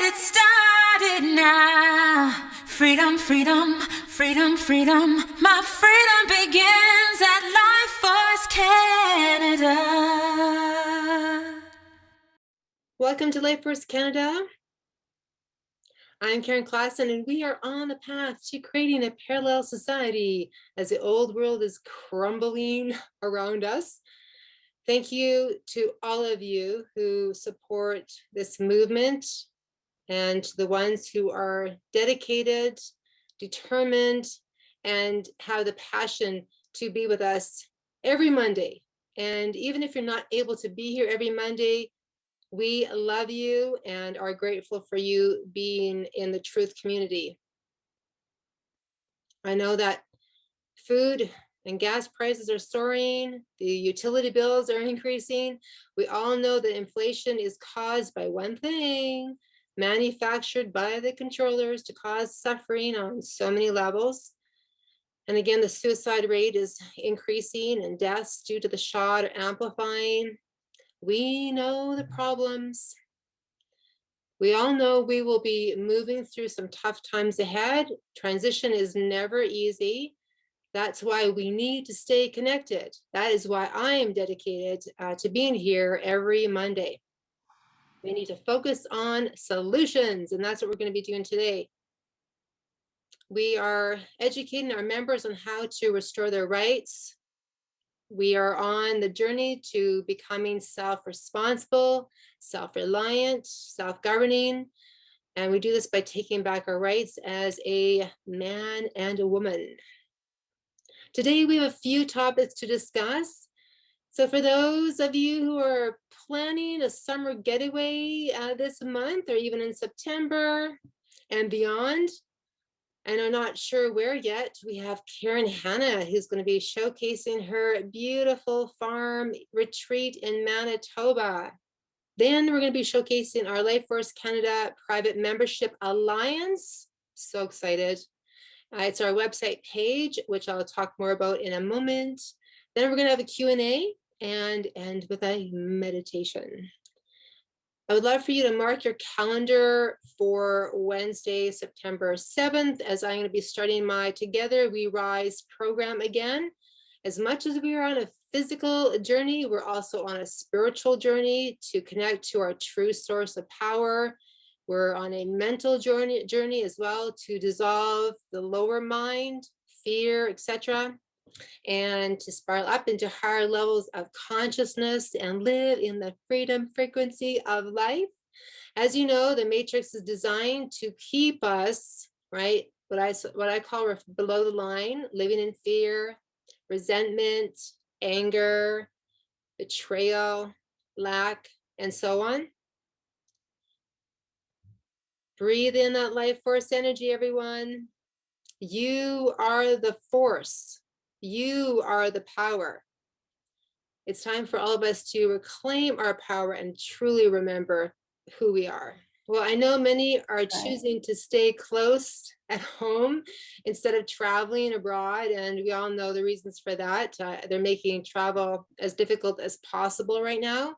get it started now. Freedom, freedom, freedom, freedom. My freedom begins at Life Force Canada. Welcome to Life Force Canada. I'm Karen Klassen, and we are on the path to creating a parallel society as the old world is crumbling around us. Thank you to all of you who support this movement and to the ones who are dedicated, determined, and have the passion to be with us every Monday. And even if you're not able to be here every Monday, we love you and are grateful for you being in the truth community. I know that food and gas prices are soaring, the utility bills are increasing. We all know that inflation is caused by one thing, manufactured by the controllers to cause suffering on so many levels. And again, the suicide rate is increasing and deaths due to the shot are amplifying. We know the problems. We all know we will be moving through some tough times ahead. Transition is never easy. That's why we need to stay connected. That is why I am dedicated to being here every Monday. We need to focus on solutions, and that's what we're going to be doing today. We are educating our members on how to restore their rights. We are on the journey to becoming self-responsible, self-reliant, self-governing, and we do this by taking back our rights as a man and a woman. Today we have a few topics to discuss. So for those of you who are planning a summer getaway this month or even in September and beyond, and I'm not sure where yet, we have Hanna, who's going to be showcasing her beautiful farm retreat in Manitoba. Then we're going to be showcasing our Life Force Canada Private Membership Alliance. So excited. It's our website page, which I'll talk more about in a moment. Then we're going to have a Q&A and end with a meditation. I would love for you to mark your calendar for Wednesday, September 7th, as I'm going to be starting my Together We Rise program again. As much as we are on a physical journey, we're also on a spiritual journey to connect to our true source of power. We're on a mental journey as well to dissolve the lower mind, fear, etc., and to spiral up into higher levels of consciousness and live in the freedom frequency of life. As you know, the matrix is designed to keep us, right, what I call below the line, living in fear, resentment, anger, betrayal, lack, and so on. Breathe in that life force energy, everyone. You are the force. You are the power. It's time for all of us to reclaim our power and truly remember who we are. Well, I know many are choosing to stay close at home instead of traveling abroad, and we all know the reasons for that. They're making travel as difficult as possible right now.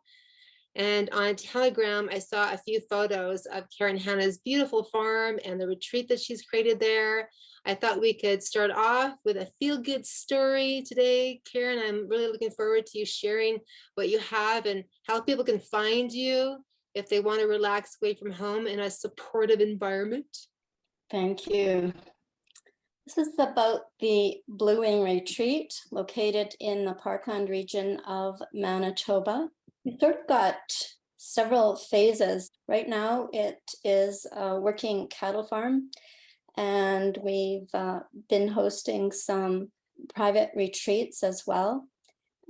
And on Telegram, I saw a few photos of Hanna's beautiful farm and the retreat that she's created there. I thought we could start off with a feel-good story today. Karen, I'm really looking forward to you sharing what you have and how people can find you if they want to relax away from home in a supportive environment. Thank you. This is about the Blue Wing Retreat located in the Parkland region of Manitoba. We've sort of got several phases. Right now, it is a working cattle farm, and we've been hosting some private retreats as well.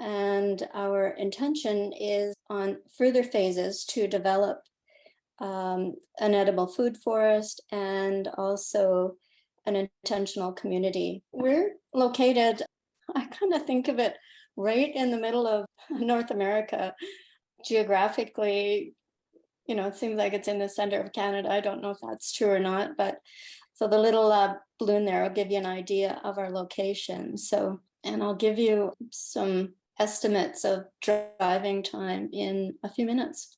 And our intention is on further phases to develop an edible food forest and also an intentional community. We're located, I kind of think of it right in the middle of North America. Geographically, it seems like it's in the center of Canada. I don't know if that's true or not, but so the little balloon there will give you an idea of our location. So, and I'll give you some estimates of driving time in a few minutes.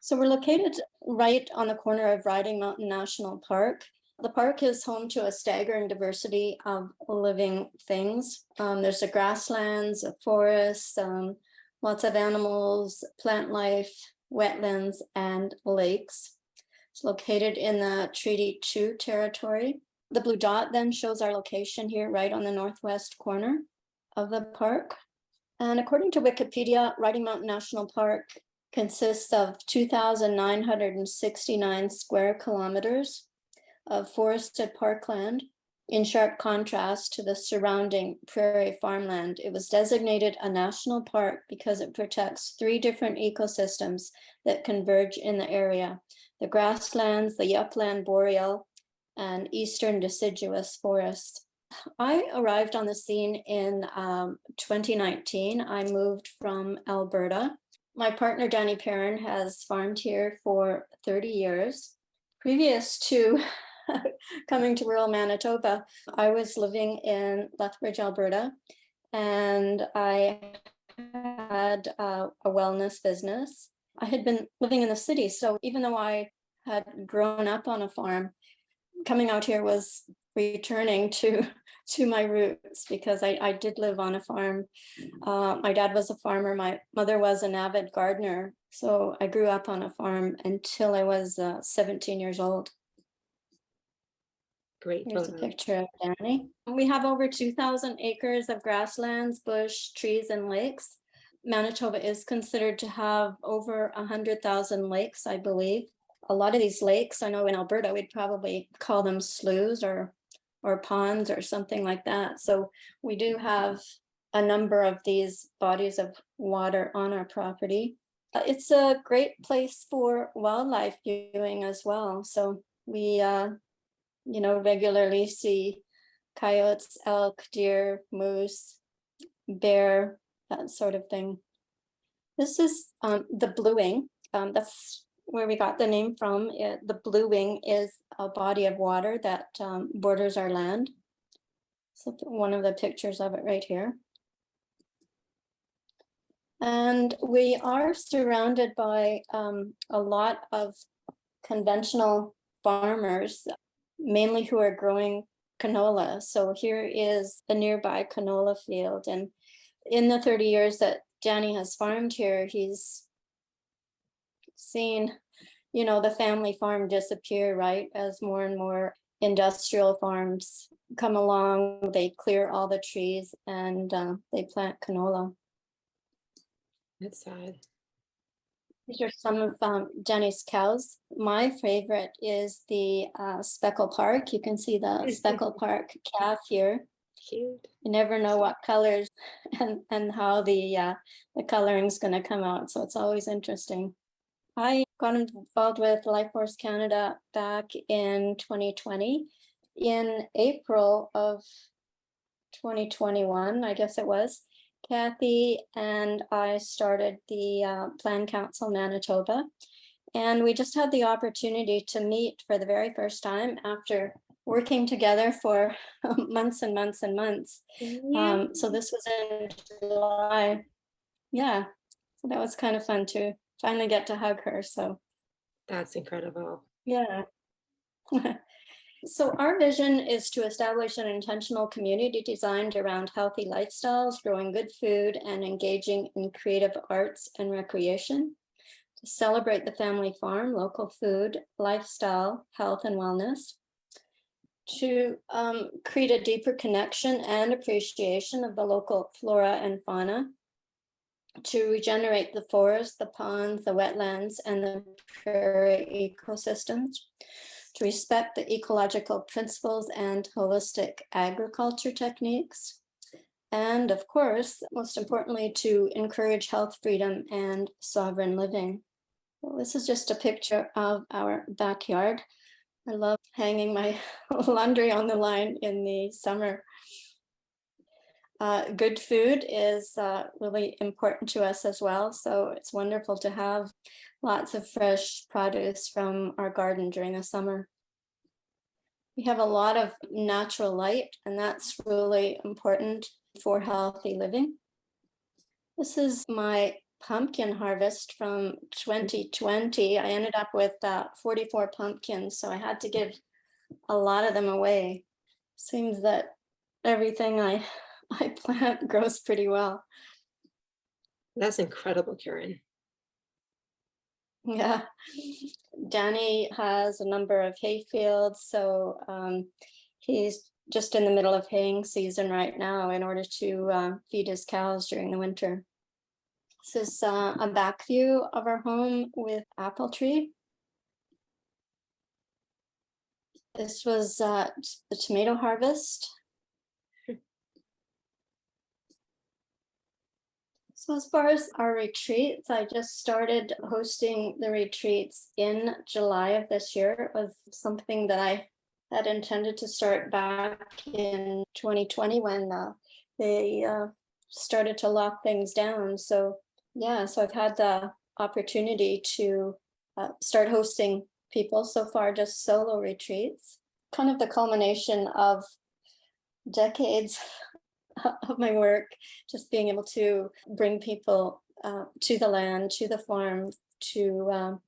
So we're located right on the corner of Riding Mountain National Park. The park is home to a staggering diversity of living things. There's the grasslands, a forest, lots of animals, plant life, wetlands, and lakes. It's located in the Treaty 2 territory. The blue dot then shows our location here right on the northwest corner of the park. And according to Wikipedia, Riding Mountain National Park consists of 2,969 square kilometers of forested parkland, in sharp contrast to the surrounding prairie farmland. It was designated a national park because it protects 3 different ecosystems that converge in the area: the grasslands, the upland boreal, and eastern deciduous forests. I arrived on the scene in 2019. I moved from Alberta. My partner, Danny Perrin, has farmed here for 30 years. Previous to coming to rural Manitoba, I was living in Lethbridge, Alberta, and I had a wellness business. I had been living in the city, so even though I had grown up on a farm, coming out here was returning to my roots, because I did live on a farm. My dad was a farmer. My mother was an avid gardener. So I grew up on a farm until I was 17 years old. Great Here's a photo. picture of Danny. We have over 2,000 acres of grasslands, bush, trees, and lakes. Manitoba is considered to have over 100,000 lakes, I believe. A lot of these lakes, I know in Alberta, we'd probably call them sloughs or ponds or something like that. So we do have a number of these bodies of water on our property. It's a great place for wildlife viewing as well. So we, regularly see coyotes, elk, deer, moose, bear, that sort of thing. This is the bluing. That's where we got the name from. The blue wing is a body of water that borders our land. So one of the pictures of it right here. And we are surrounded by a lot of conventional farmers, mainly who are growing canola. So here is a nearby canola field. And in the 30 years that Danny has farmed here, he's seen, the family farm disappear, right? As more and more industrial farms come along, they clear all the trees and they plant canola. That's sad. These are some of Danny's cows. My favorite is the Speckle Park. You can see the Speckle Park calf here. Cute. You never know what colors and how the coloring is going to come out. So it's always interesting. I got involved with Life Force Canada back in 2020. In April of 2021, I guess it was, Kathy and I started the Plan Council Manitoba, and we just had the opportunity to meet for the very first time after working together for months and months and months. Yeah. So this was in July. Yeah, so that was kind of fun to finally get to hug her. So That's incredible. yeah. So our vision is to establish an intentional community designed around healthy lifestyles, growing good food, and engaging in creative arts and recreation, to celebrate the family farm, local food, lifestyle, health, and wellness, to create a deeper connection and appreciation of the local flora and fauna, to regenerate the forest, the ponds, the wetlands, and the prairie ecosystems, to respect the ecological principles and holistic agriculture techniques, and of course, most importantly, to encourage health, freedom, and sovereign living. Well, this is just a picture of our backyard. I love hanging my laundry on the line in the summer. Good food is really important to us as well. So it's wonderful to have lots of fresh produce from our garden during the summer. We have a lot of natural light, and that's really important for healthy living. This is my pumpkin harvest from 2020. I ended up with 44 pumpkins, so I had to give a lot of them away. Seems that everything I plant grows pretty well. That's incredible, Karen. Yeah. Danny has a number of hay fields, so he's just in the middle of haying season right now in order to feed his cows during the winter. This is a back view of our home with apple tree. This was the tomato harvest. So as far as our retreats, I just started hosting the retreats in July of this year. It was something that I had intended to start back in 2020 when they started to lock things down. So yeah, so I've had the opportunity to start hosting people, so far just solo retreats, kind of the culmination of decades of my work, just being able to bring people to the land, to the farm, to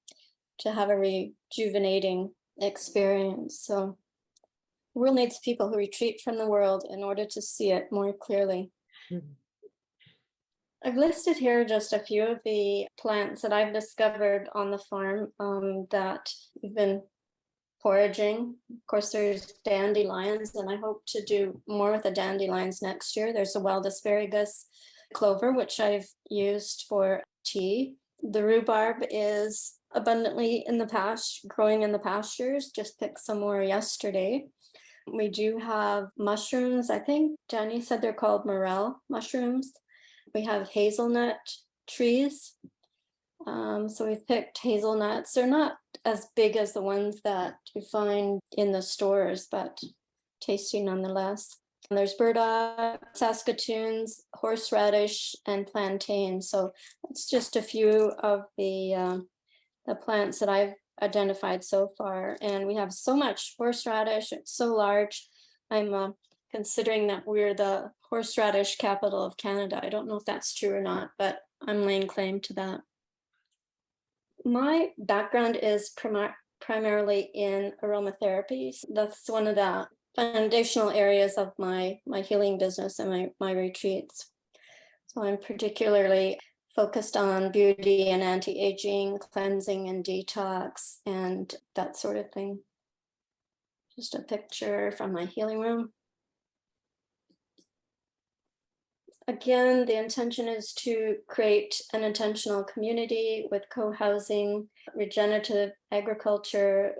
have a rejuvenating experience. So the world needs people who retreat from the world in order to see it more clearly. I've listed here just a few of the plants that I've discovered on the farm that we've been foraging. Of course, there's dandelions, and I hope to do more with the dandelions next year. There's a wild asparagus clover, which I've used for tea. The rhubarb is abundantly in the growing in the pastures. Just picked some more yesterday. We do have mushrooms. I think Jenny said they're called morel mushrooms. We have hazelnut trees. So we've picked hazelnuts. They're not as big as the ones that you find in the stores, but tasty nonetheless. And there's burdock, saskatoons, horseradish, and plantain. So that's just a few of the plants that I've identified so far. And we have so much horseradish. It's so large. I'm considering that we're the horseradish capital of Canada. I don't know if that's true or not, but I'm laying claim to that. My background is primarily in aromatherapy. That's one of the foundational areas of my healing business and my retreats. So I'm particularly focused on beauty and anti-aging, cleansing and detox, and that sort of thing. Just a picture from my healing room. Again, the intention is to create an intentional community with co-housing, regenerative agriculture,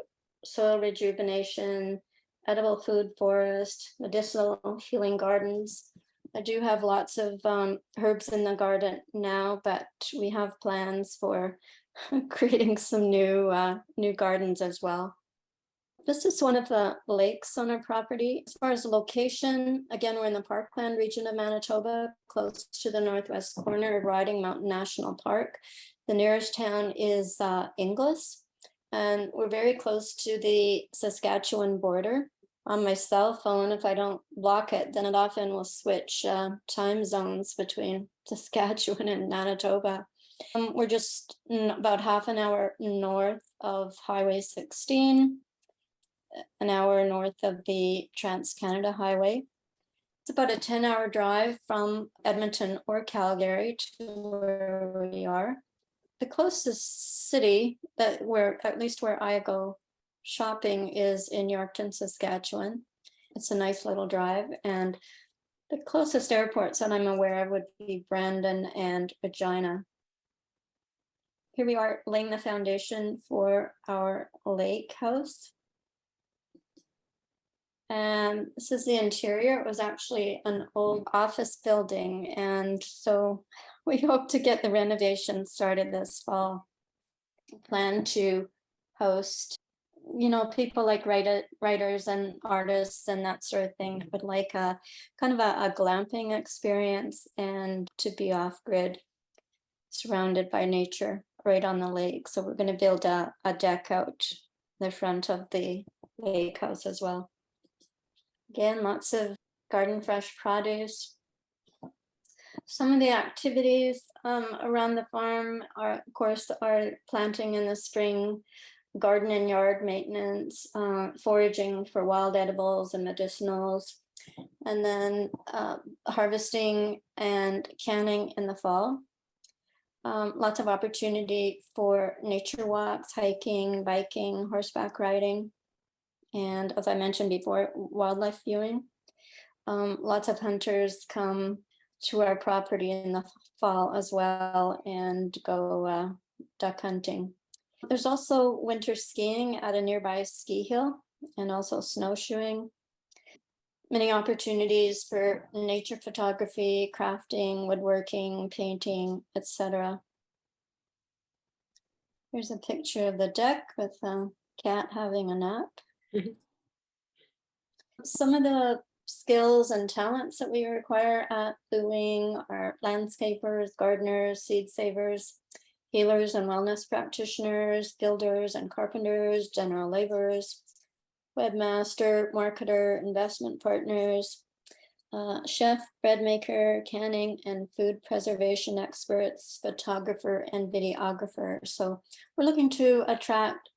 soil rejuvenation, edible food forest, medicinal healing gardens. I do have lots of herbs in the garden now, but we have plans for creating some new gardens as well. This is one of the lakes on our property. As far as the location, again, we're in the parkland region of Manitoba, close to the northwest corner of Riding Mountain National Park. The nearest town is Inglis, and we're very close to the Saskatchewan border. On my cell phone, if I don't block it, then it often will switch time zones between Saskatchewan and Manitoba. We're just about half an hour north of Highway 16. An hour north of the Trans-Canada Highway. It's about a 10-hour drive from Edmonton or Calgary to where we are. The closest city at least where I go shopping is in Yorkton, Saskatchewan. It's a nice little drive, and the closest airports that I'm aware of would be Brandon and Regina. Here we are laying the foundation for our lake house. And this is the interior. It was actually an old office building, and so we hope to get the renovation started this fall. Plan to host, people like writers and artists and that sort of thing, but like a kind of a glamping experience, and to be off grid, surrounded by nature, right on the lake. So we're going to build a deck out the front of the lake house as well. Again, lots of garden fresh produce. Some of the activities around the farm are, of course, are planting in the spring, garden and yard maintenance, foraging for wild edibles and medicinals, and then harvesting and canning in the fall. Lots of opportunity for nature walks, hiking, biking, horseback riding, and as I mentioned before, wildlife viewing. Lots of hunters come to our property in the fall as well and go duck hunting. There's also winter skiing at a nearby ski hill and also snowshoeing. Many opportunities for nature photography, crafting, woodworking, painting, etc. Here's a picture of the deck with a cat having a nap. Some of the skills and talents that we require at Blue Wing are landscapers, gardeners, seed savers, healers and wellness practitioners, builders and carpenters, general laborers, webmaster, marketer, investment partners, chef, bread maker, canning and food preservation experts, photographer and videographer. So we're looking to attract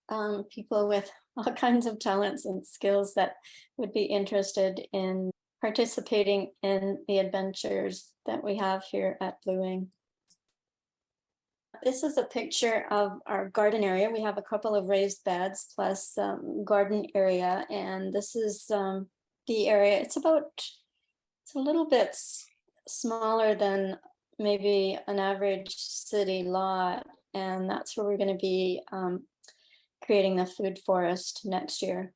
people with all kinds of talents and skills that would be interested in participating in the adventures that we have here at Blue Wing. This is a picture of our garden area. We have a couple of raised beds plus garden area, and this is the area. It's a little bit smaller than maybe an average city lot, and that's where we're going to be creating the food forest next year.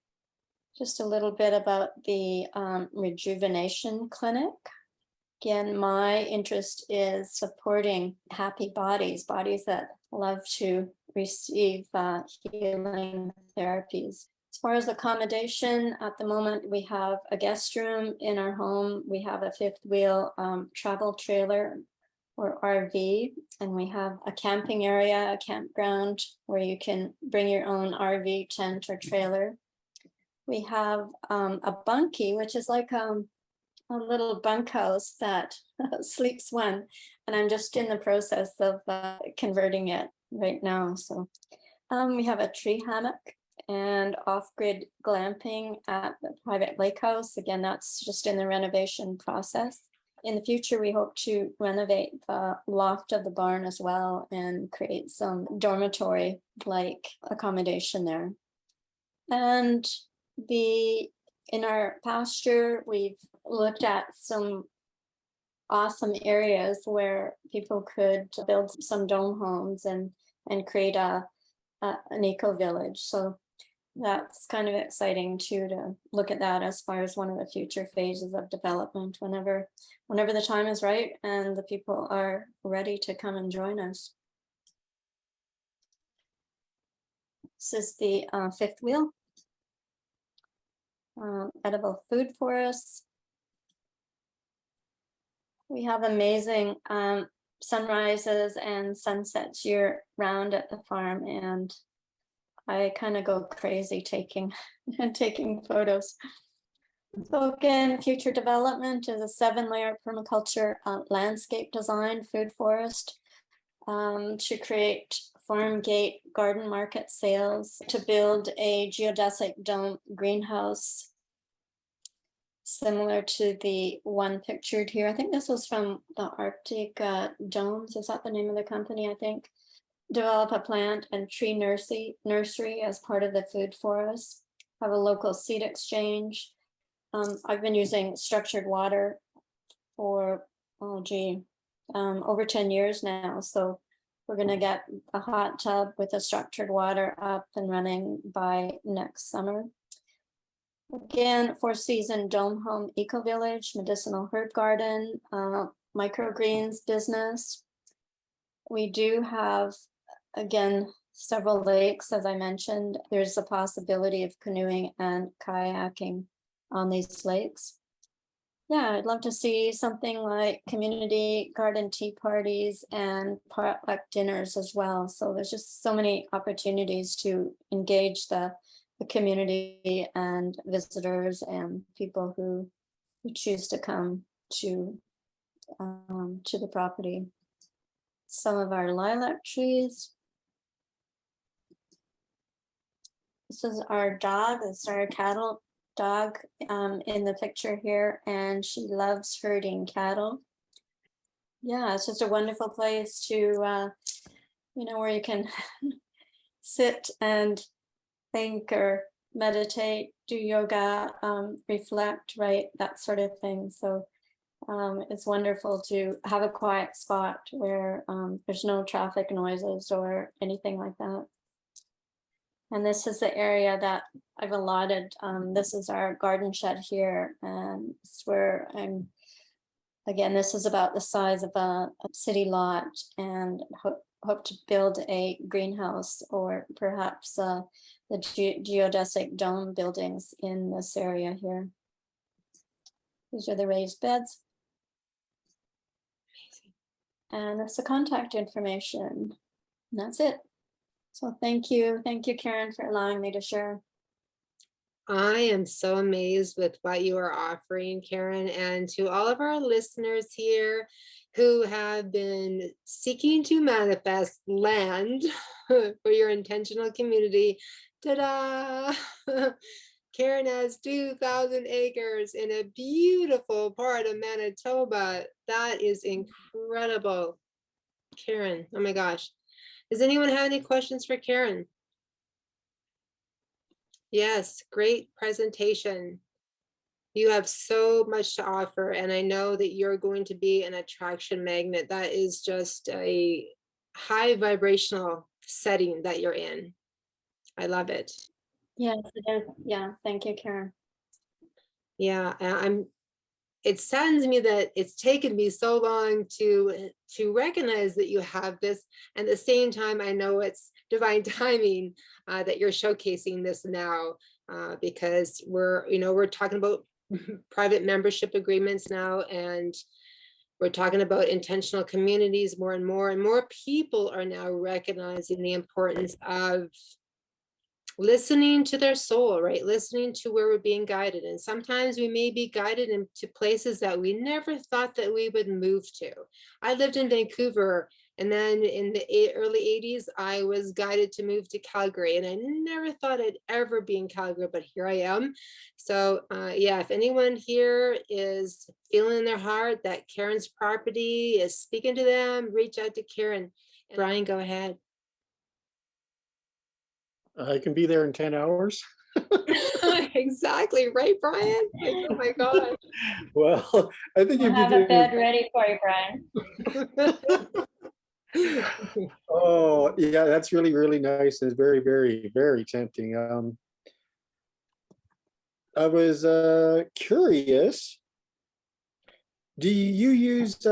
Just a little bit about the rejuvenation clinic. Again, my interest is supporting happy bodies that love to receive healing therapies. As far as accommodation, at the moment, we have a guest room in our home. We have a fifth wheel travel trailer or RV, and we have a camping area, a campground where you can bring your own RV, tent, or trailer. We have a bunkie, which is like a little bunkhouse that sleeps one, and I'm just in the process of converting it right now. So we have a tree hammock and off-grid glamping at the private lake house. Again, that's just in the renovation process. In the future, we hope to renovate the loft of the barn as well and create some dormitory-like accommodation there. And in our pasture, we've looked at some awesome areas where people could build some dome homes and create an eco village. So that's kind of exciting too, to look at that as far as one of the future phases of development whenever the time is right and the people are ready to come and join us. This is the fifth wheel. Edible food forests. We have amazing sunrises and sunsets year round at the farm, and I kind of go crazy taking photos. So again, future development is a 7-layer permaculture landscape design food forest to create farm gate garden market sales, to build a geodesic dome greenhouse similar to the one pictured here. I think this was from the Arctic Domes. Is that the name of the company? I think. Develop a plant and tree nursery as part of the food forest. Have a local seed exchange. I've been using structured water for over 10 years now. So we're going to get a hot tub with a structured water up and running by next summer. Again, 4-season dome home eco village, medicinal herb garden, microgreens business. We do have, again, several lakes, as I mentioned. There's a possibility of canoeing and kayaking on these lakes. Yeah, I'd love to see something like community garden tea parties and potluck dinners as well. So there's just so many opportunities to engage the community and visitors and people who choose to come to to the property. Some of our lilac trees. This is our dog. This is our cattle dog in the picture here, and she loves herding cattle. Yeah, it's just a wonderful place to, where you can sit and think or meditate, do yoga, reflect, right, that sort of thing. So it's wonderful to have a quiet spot where there's no traffic noises or anything like that. And this is the area that I've allotted. This is our garden shed here, and it's where again, this is about the size of a city lot, and hope to build a greenhouse or perhaps the geodesic dome buildings in this area here. These are the raised beds. And that's the contact information. And that's it. So thank you, Karen, for allowing me to share. I am so amazed with what you are offering, Karen, and to all of our listeners here who have been seeking to manifest land for your intentional community. Ta-da! Karen has 2,000 acres in a beautiful part of Manitoba. That is incredible. Karen, oh my gosh. Does anyone have any questions for Karen? Yes, great presentation. You have so much to offer, and I know that you're going to be an attraction magnet. That is just a high vibrational setting that you're in. I love it. Yes, it is. Yeah, thank you, Karen. Yeah, it saddens me that it's taken me so long to recognize that you have this. And at the same time, I know it's divine timing that you're showcasing this now, because we're talking about private membership agreements now, and we're talking about intentional communities more and more people are now recognizing the importance of listening to their soul, right? Listening to where we're being guided. And sometimes we may be guided into places that we never thought that we would move to. I lived in Vancouver, and then in the early 80s, I was guided to move to Calgary, and I never thought I'd ever be in Calgary, but here I am. So yeah, if anyone here is feeling in their heart that Karen's property is speaking to them, reach out to Karen. Brian, go ahead. I can be there in 10 hours. Exactly, right, Brian? Like, oh my gosh. Well, I think We'll if have you a bed ready for you, Brian. Oh, yeah, that's really, really nice. It's very, very, very tempting. I was curious. Do you use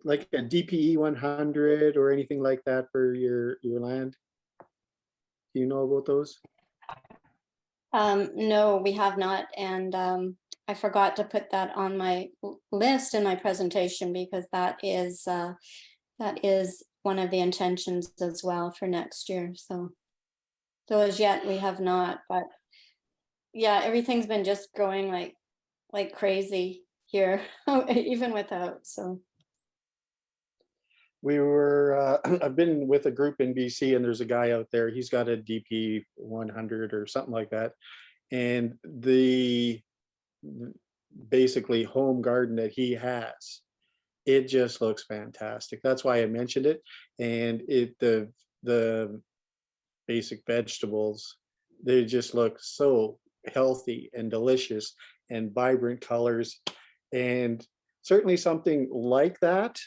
like a DPE 100 or anything like that for your land? Do you know about those? No, we have not. And I forgot to put that on my list in my presentation, because that is one of the intentions as well for next year. So as yet we have not, but yeah, everything's been just growing like crazy here, even without. So We were, I've been with a group in BC, and there's a guy out there, he's got a DP 100 or something like that. And the basically home garden that he has, it just looks fantastic. That's why I mentioned it. And the basic vegetables, they just look so healthy and delicious and vibrant colors. And certainly something like that,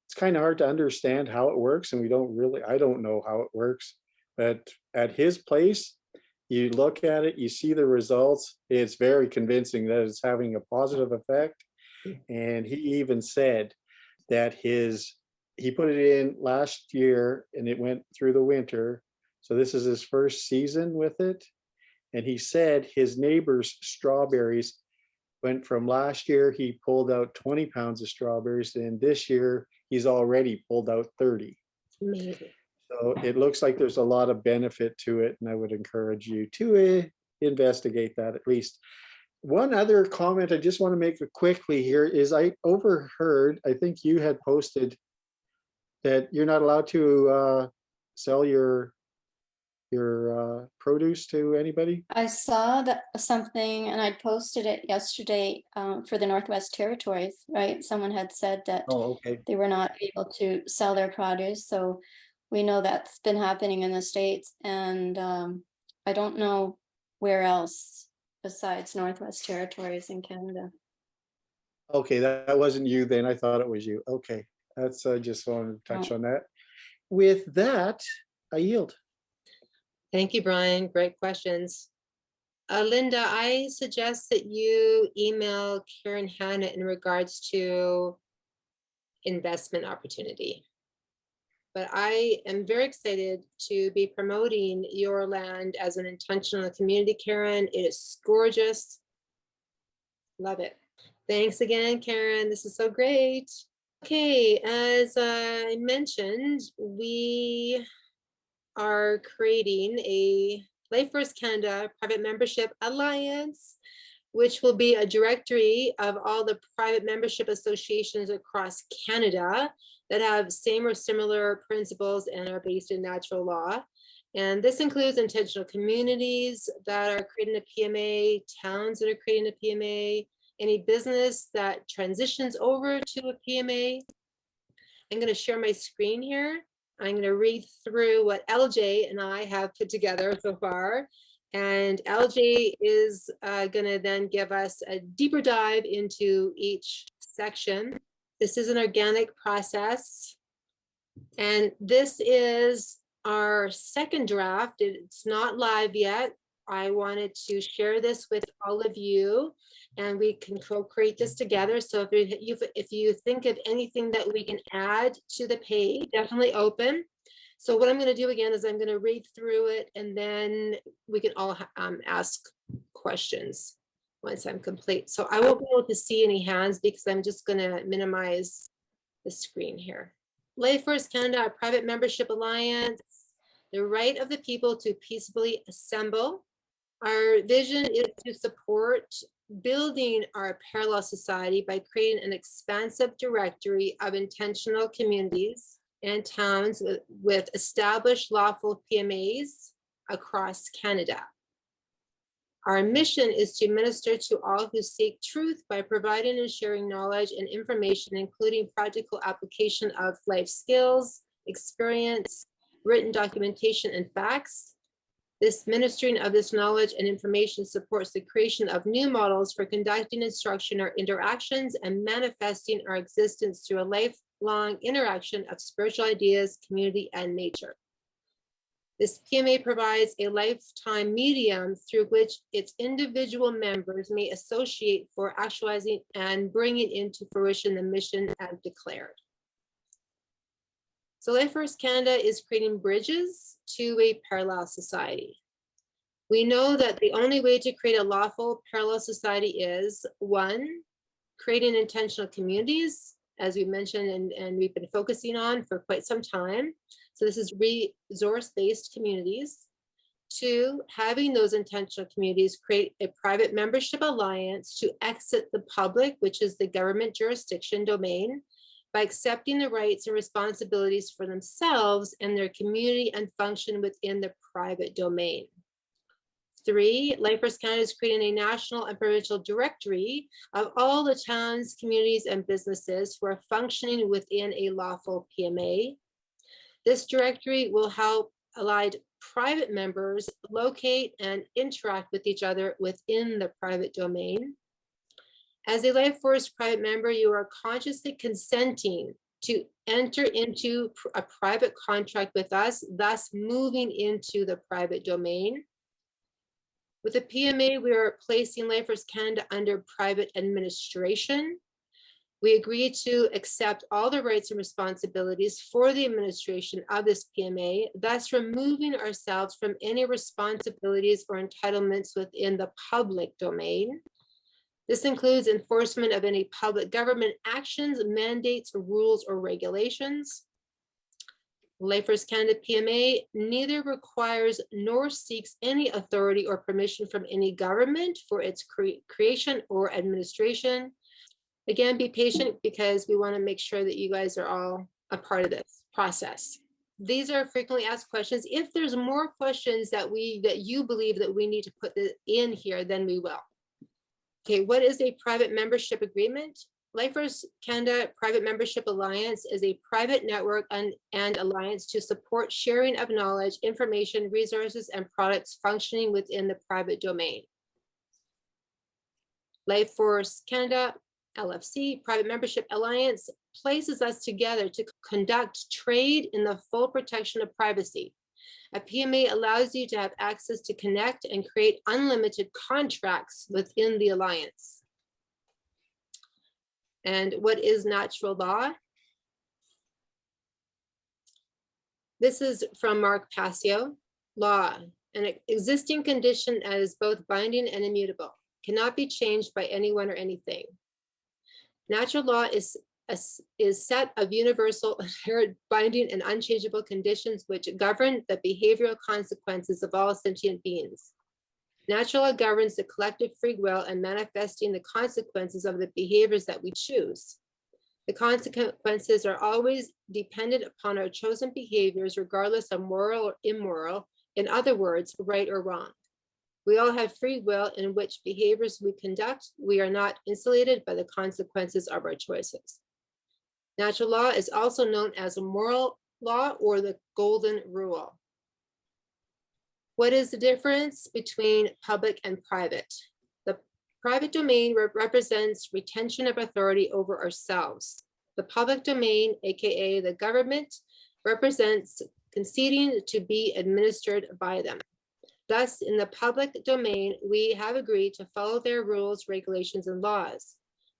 it's kind of hard to understand how it works, and I don't know how it works, but at his place, you look at it, you see the results, it's very convincing that it's having a positive effect. And he even said that he put it in last year and it went through the winter. So this is his first season with it. And he said his neighbor's strawberries went from last year, he pulled out 20 pounds of strawberries, and this year he's already pulled out 30. Amazing. So it looks like there's a lot of benefit to it, and I would encourage you to investigate that at least. One other comment I just want to make quickly here is I overheard, I think you had posted that you're not allowed to sell your produce to anybody. I saw that something and I posted it yesterday for the Northwest Territories, right? Someone had said that Oh, okay. they were not able to sell their produce. So we know that's been happening in the States, and I don't know where else besides Northwest Territories in Canada. Okay, that wasn't you then. I thought it was you. Okay, that's I just wanted to touch Oh. on that. With that, I yield. Thank you, Brian. Great questions. Linda, I suggest that you email Karen Hanna in regards to investment opportunity. But I am very excited to be promoting your land as an intentional community, Karen. It is gorgeous. Love it. Thanks again, Karen. This is so great. Okay, as I mentioned, we are creating a Life Forest Canada Private Membership Alliance, which will be a directory of all the private membership associations across Canada that have same or similar principles and are based in natural law. And this includes intentional communities that are creating a PMA, towns that are creating a PMA, any business that transitions over to a PMA. I'm going to share my screen here. I'm going to read through what LJ and I have put together so far. And LJ is going to then give us a deeper dive into each section. This is an organic process. And this is our second draft. It's not live yet. I wanted to share this with all of you, and we can co-create this together. So if you think of anything that we can add to the page, definitely open. So what I'm going to do again is I'm going to read through it, and then we can all ask questions once I'm complete. So I won't be able to see any hands because I'm just going to minimize the screen here. Life Forest Canada, a private membership alliance, the right of the people to peacefully assemble. Our vision is to support building our parallel society by creating an expansive directory of intentional communities and towns with established lawful PMAs across Canada. Our mission is to minister to all who seek truth by providing and sharing knowledge and information, including practical application of life skills, experience, written documentation, and facts. This ministering of this knowledge and information supports the creation of new models for conducting instruction or interactions and manifesting our existence through a lifelong interaction of spiritual ideas, community, and nature. This PMA provides a lifetime medium through which its individual members may associate for actualizing and bringing into fruition the mission as declared. So Life Forest Canada is creating bridges to a parallel society. We know that the only way to create a lawful parallel society is, one, creating intentional communities, as we mentioned and we've been focusing on for quite some time. So this is resource-based communities. Two, having those intentional communities create a private membership alliance to exit the public, which is the government jurisdiction domain, by accepting the rights and responsibilities for themselves and their community and function within the private domain. Three, Life Forest Canada is creating a national and provincial directory of all the towns, communities, and businesses who are functioning within a lawful PMA. This directory will help allied private members locate and interact with each other within the private domain. As a Life Forest private member, you are consciously consenting to enter into a private contract with us, thus moving into the private domain. With the PMA, we are placing Life Forest Canada under private administration. We agree to accept all the rights and responsibilities for the administration of this PMA, thus removing ourselves from any responsibilities or entitlements within the public domain. This includes enforcement of any public government actions, mandates, rules, or regulations. Life Forest Canada PMA neither requires nor seeks any authority or permission from any government for its creation or administration. Again, be patient because we want to make sure that you guys are all a part of this process. These are frequently asked questions. If there's more questions that you believe that we need to put in here, then we will. Okay, what is a private membership agreement? Life Forest Canada Private Membership Alliance is a private network and alliance to support sharing of knowledge, information, resources, and products functioning within the private domain. Life Forest Canada, LFC, Private Membership Alliance, places us together to conduct trade in the full protection of privacy. A PMA allows you to have access to connect and create unlimited contracts within the alliance. And what is natural law? This is from Mark Passio. Law, an existing condition that is both binding and immutable, cannot be changed by anyone or anything. Natural law is a set of universal, inherent, binding, and unchangeable conditions which govern the behavioral consequences of all sentient beings. Natural law governs the collective free will and manifesting the consequences of the behaviors that we choose. The consequences are always dependent upon our chosen behaviors, regardless of moral or immoral, in other words, right or wrong. We all have free will in which behaviors we conduct. We are not insulated by the consequences of our choices. Natural law is also known as a moral law or the golden rule. What is the difference between public and private? The private domain represents retention of authority over ourselves. The public domain, aka the government, represents conceding to be administered by them. Thus, in the public domain, we have agreed to follow their rules, regulations, and laws.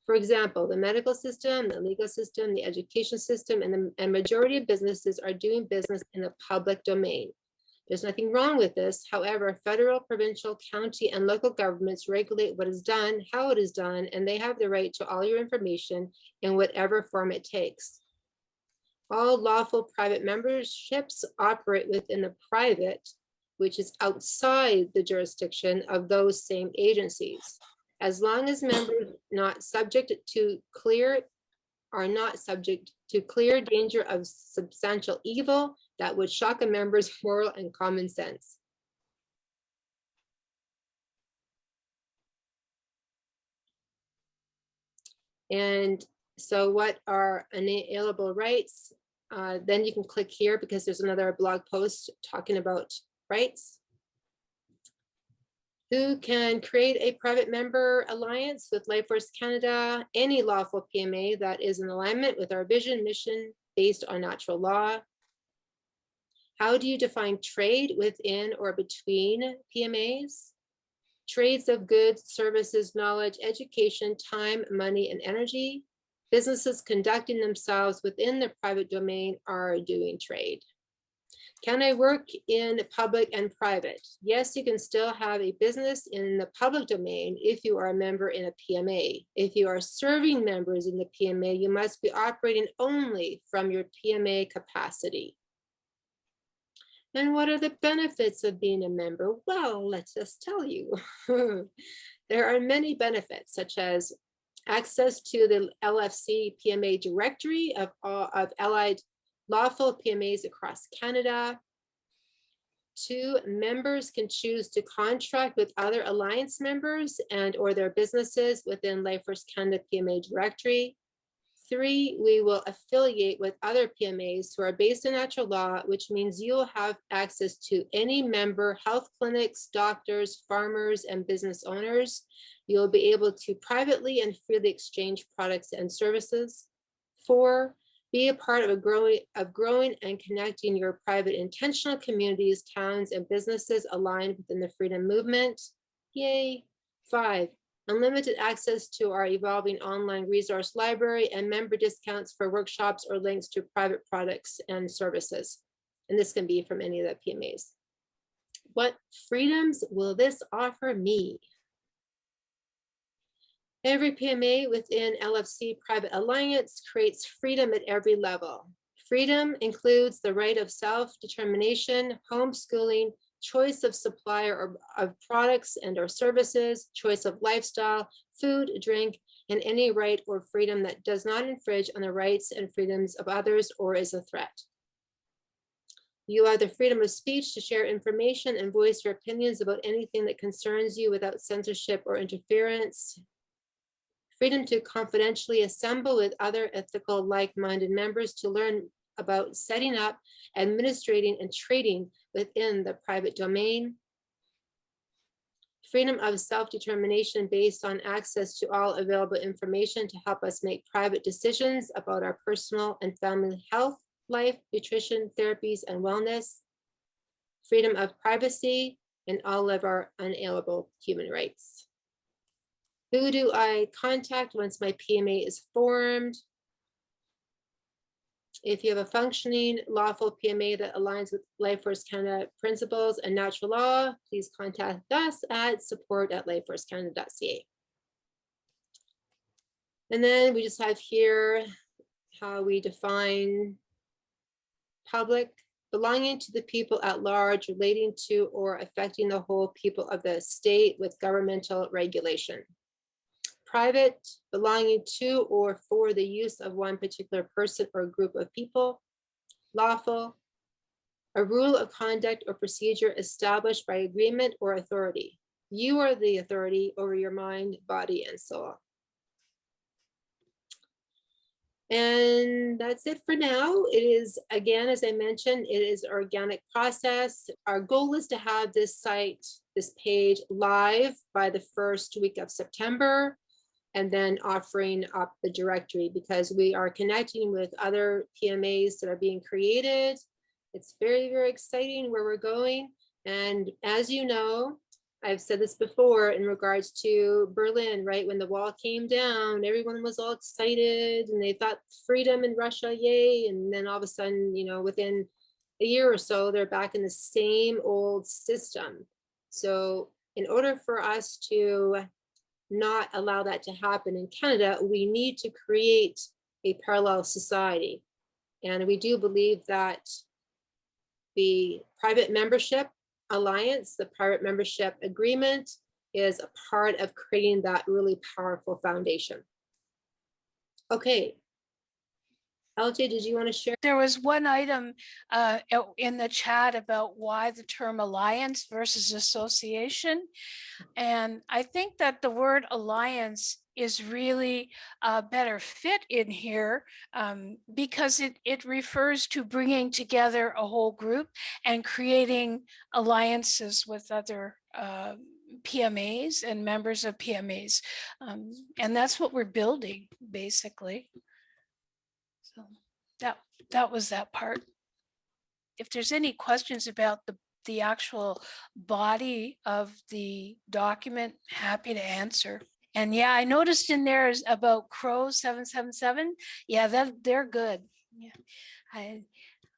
For example, the medical system, the legal system, the education system, and the majority of businesses are doing business in the public domain. There's nothing wrong with this. However, federal, provincial, county, and local governments regulate what is done, how it is done, and they have the right to all your information in whatever form it takes. All lawful private memberships operate within the private, which is outside the jurisdiction of those same agencies. As long as members are not subject to clear danger of substantial evil that would shock a member's moral and common sense. And so what are inalienable rights? Then you can click here because there's another blog post talking about rights. Who can create a private member alliance with Life Forest Canada? Any lawful PMA that is in alignment with our vision, mission based on natural law. How do you define trade within or between PMAs? Trades of goods, services, knowledge, education, time, money, and energy. Businesses conducting themselves within the private domain are doing trade. Can I work in public and private? Yes, you can still have a business in the public domain if you are a member in a PMA. If you are serving members in the PMA, you must be operating only from your PMA capacity. And what are the benefits of being a member? Well, let's just tell you. There are many benefits, such as access to the LFC PMA directory of allied lawful PMAs across Canada. 2, members can choose to contract with other alliance members and or their businesses within Life Forest Canada PMA directory. 3, we will affiliate with other PMAs who are based in natural law, which means you'll have access to any member health clinics, doctors, farmers, and business owners. You'll be able to privately and freely exchange products and services. 4, be a part of growing and connecting your private intentional communities, towns, and businesses aligned within the freedom movement. Yay. 5, unlimited access to our evolving online resource library and member discounts for workshops or links to private products and services. And this can be from any of the PMAs. What freedoms will this offer me? Every PMA within LFC Private Alliance creates freedom at every level. Freedom includes the right of self-determination, homeschooling, choice of supplier of products and or services, choice of lifestyle, food, drink, and any right or freedom that does not infringe on the rights and freedoms of others or is a threat. You have the freedom of speech to share information and voice your opinions about anything that concerns you without censorship or interference. Freedom to confidentially assemble with other ethical like-minded members to learn about setting up, administrating, and trading within the private domain. Freedom of self-determination based on access to all available information to help us make private decisions about our personal and family health, life, nutrition, therapies, and wellness. Freedom of privacy and all of our unalienable human rights. Who do I contact once my PMA is formed? If you have a functioning lawful PMA that aligns with Life Force Canada principles and natural law, please contact us at support@lifeforcecanada.ca. And then we just have here how we define public: belonging to the people at large, relating to or affecting the whole people of the state with governmental regulation. Private, belonging to or for the use of one particular person or group of people. Lawful, a rule of conduct or procedure established by agreement or authority. You are the authority over your mind, body, and soul. And that's it for now. It is, again, as I mentioned, it is an organic process. Our goal is to have this site, this page live by the first week of September, and then offering up the directory, because we are connecting with other PMAs that are being created. It's very, very exciting where we're going. And as you know, I've said this before in regards to Berlin, right? When the wall came down, everyone was all excited and they thought freedom in Russia, yay. And then all of a sudden, you know, within a year or so, they're back in the same old system. So in order for us to not allow that to happen in Canada, we need to create a parallel society. And we do believe that the private membership alliance, the private membership agreement, is a part of creating that really powerful foundation. Okay. LJ, did you want to share? There was one item in the chat about why the term alliance versus association. And I think that the word alliance is really a better fit in here because it refers to bringing together a whole group and creating alliances with other PMAs and members of PMAs. And that's what we're building, basically. So that was that part. If there's any questions about the actual body of the document, happy to answer. And yeah, I noticed in there is about Crow 777. Yeah, they're good. Yeah,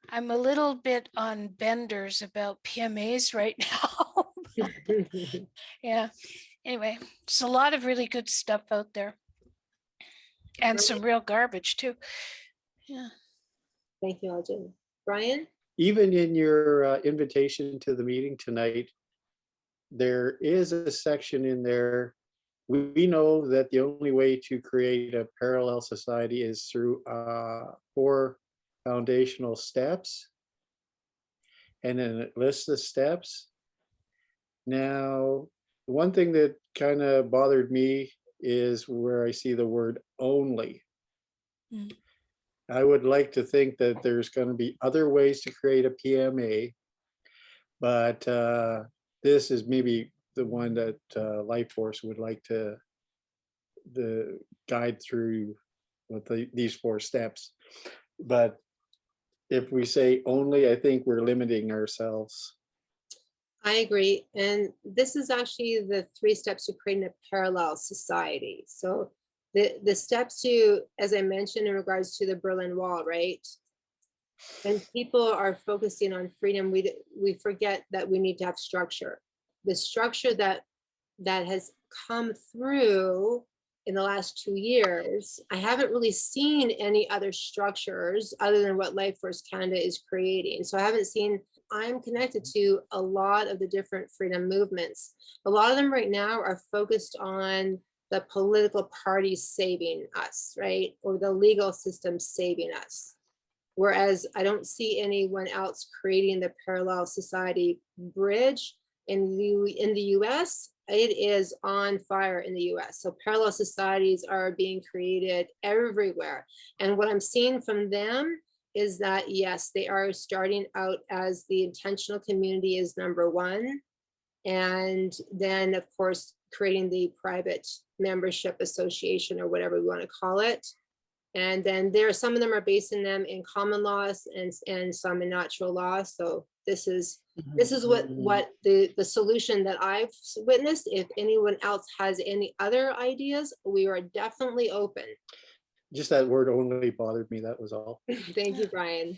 I'm a little bit on benders about PMAs right now. Yeah. Anyway, there's a lot of really good stuff out there, and some real garbage too. Yeah. Thank you, LJ. Brian? Even in your invitation to the meeting tonight, there is a section in there. We know that the only way to create a parallel society is through 4 foundational steps. And then it lists the steps. Now, one thing that kind of bothered me is where I see the word only. Mm. I would like to think that there's going to be other ways to create a PMA, but this is maybe the one that Life Force would like to guide through with these 4 steps. But if we say only, I think we're limiting ourselves. I agree. And this is actually the 3 steps to creating a parallel society. So the steps to, as I mentioned, in regards to the Berlin Wall, right? When people are focusing on freedom, we forget that we need to have structure. The structure that has come through in the last 2 years, I haven't really seen any other structures other than what Life Force Canada is creating. So I haven't seen, I'm connected to a lot of the different freedom movements. A lot of them right now are focused on the political parties saving us, right? Or the legal system saving us. Whereas I don't see anyone else creating the parallel society bridge in the US. It is on fire in the US. So parallel societies are being created everywhere. And what I'm seeing from them is that, yes, they are starting out as the intentional community is number one. And then, of course, creating the private membership association or whatever we want to call it. And then some of them are basing them in common laws and some in natural law. So this is what the solution that I've witnessed. If anyone else has any other ideas, we are definitely open. Just that word only bothered me, that was all. Thank you, Brian.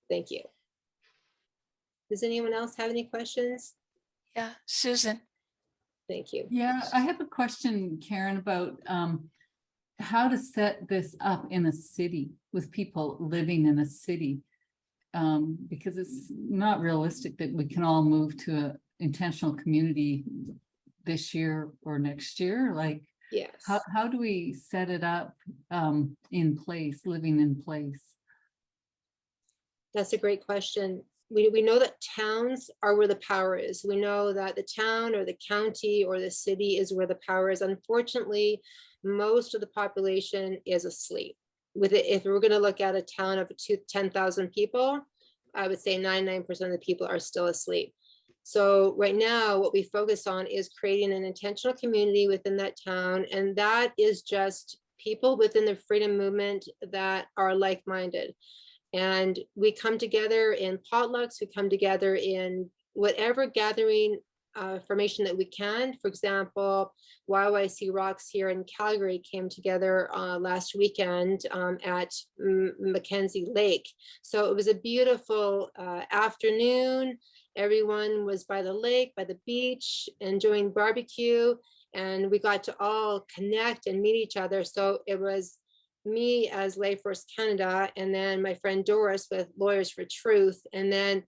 Thank you. Does anyone else have any questions? Yeah, Susan. Thank you. Yeah, I have a question, Karen, about how to set this up in a city with people living in a city. Because it's not realistic that we can all move to an intentional community this year or next year. Like, Yes. how do we set it up in place, living in place? That's a great question. We know that towns are where the power is. We know that the town or the county or the city is where the power is. Unfortunately, most of the population is asleep. With it, if we're going to look at a town of 10,000 people, I would say 99% of the people are still asleep. So right now, what we focus on is creating an intentional community within that town. And that is just people within the freedom movement that are like-minded. And we come together in potlucks, we come together in whatever gathering formation that we can. For example, YYC Rocks here in Calgary came together last weekend at Mackenzie Lake. So it was a beautiful afternoon. Everyone was by the lake, by the beach, enjoying barbecue, and we got to all connect and meet each other. So it was me as Life Force Canada, and then my friend Doris with Lawyers for Truth, and then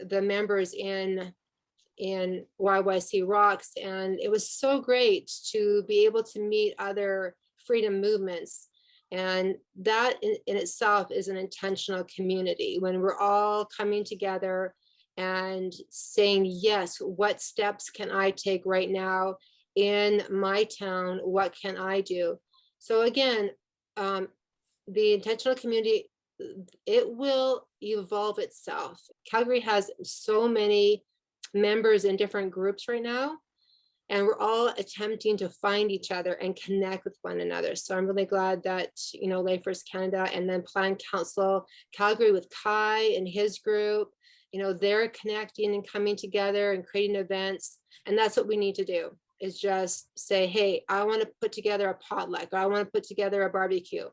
the members in YYC Rocks. And it was so great to be able to meet other freedom movements. And that in itself is an intentional community when we're all coming together and saying, yes, what steps can I take right now in my town? What can I do? So again, the intentional community, it will evolve itself. Calgary has so many members in different groups right now, and we're all attempting to find each other and connect with one another. So I'm really glad that, you know, Life Force Canada and then Plan Council Calgary with Kai and his group, you know, they're connecting and coming together and creating events. And that's what we need to do, is just say, hey, I want to put together a potluck, or I want to put together a barbecue.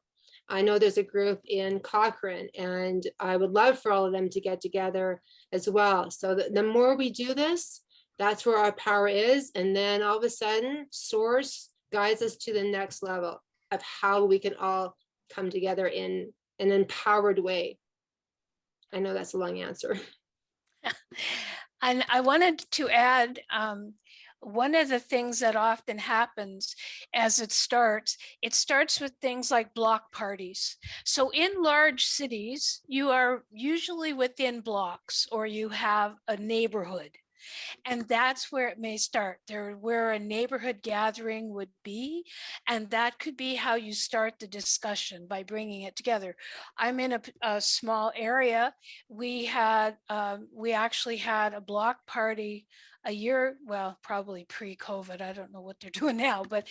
I know there's a group in Cochrane, and I would love for all of them to get together as well. So the more we do this, that's where our power is. And then all of a sudden, Source guides us to the next level of how we can all come together in an empowered way. I know that's a long answer. And I wanted to add, one of the things that often happens as it starts with things like block parties. So in large cities, you are usually within blocks, or you have a neighborhood. And that's where it may start, where a neighborhood gathering would be. And that could be how you start the discussion, by bringing it together. I'm in a small area. We actually had a block party a year, well, probably pre-COVID. I don't know what they're doing now, but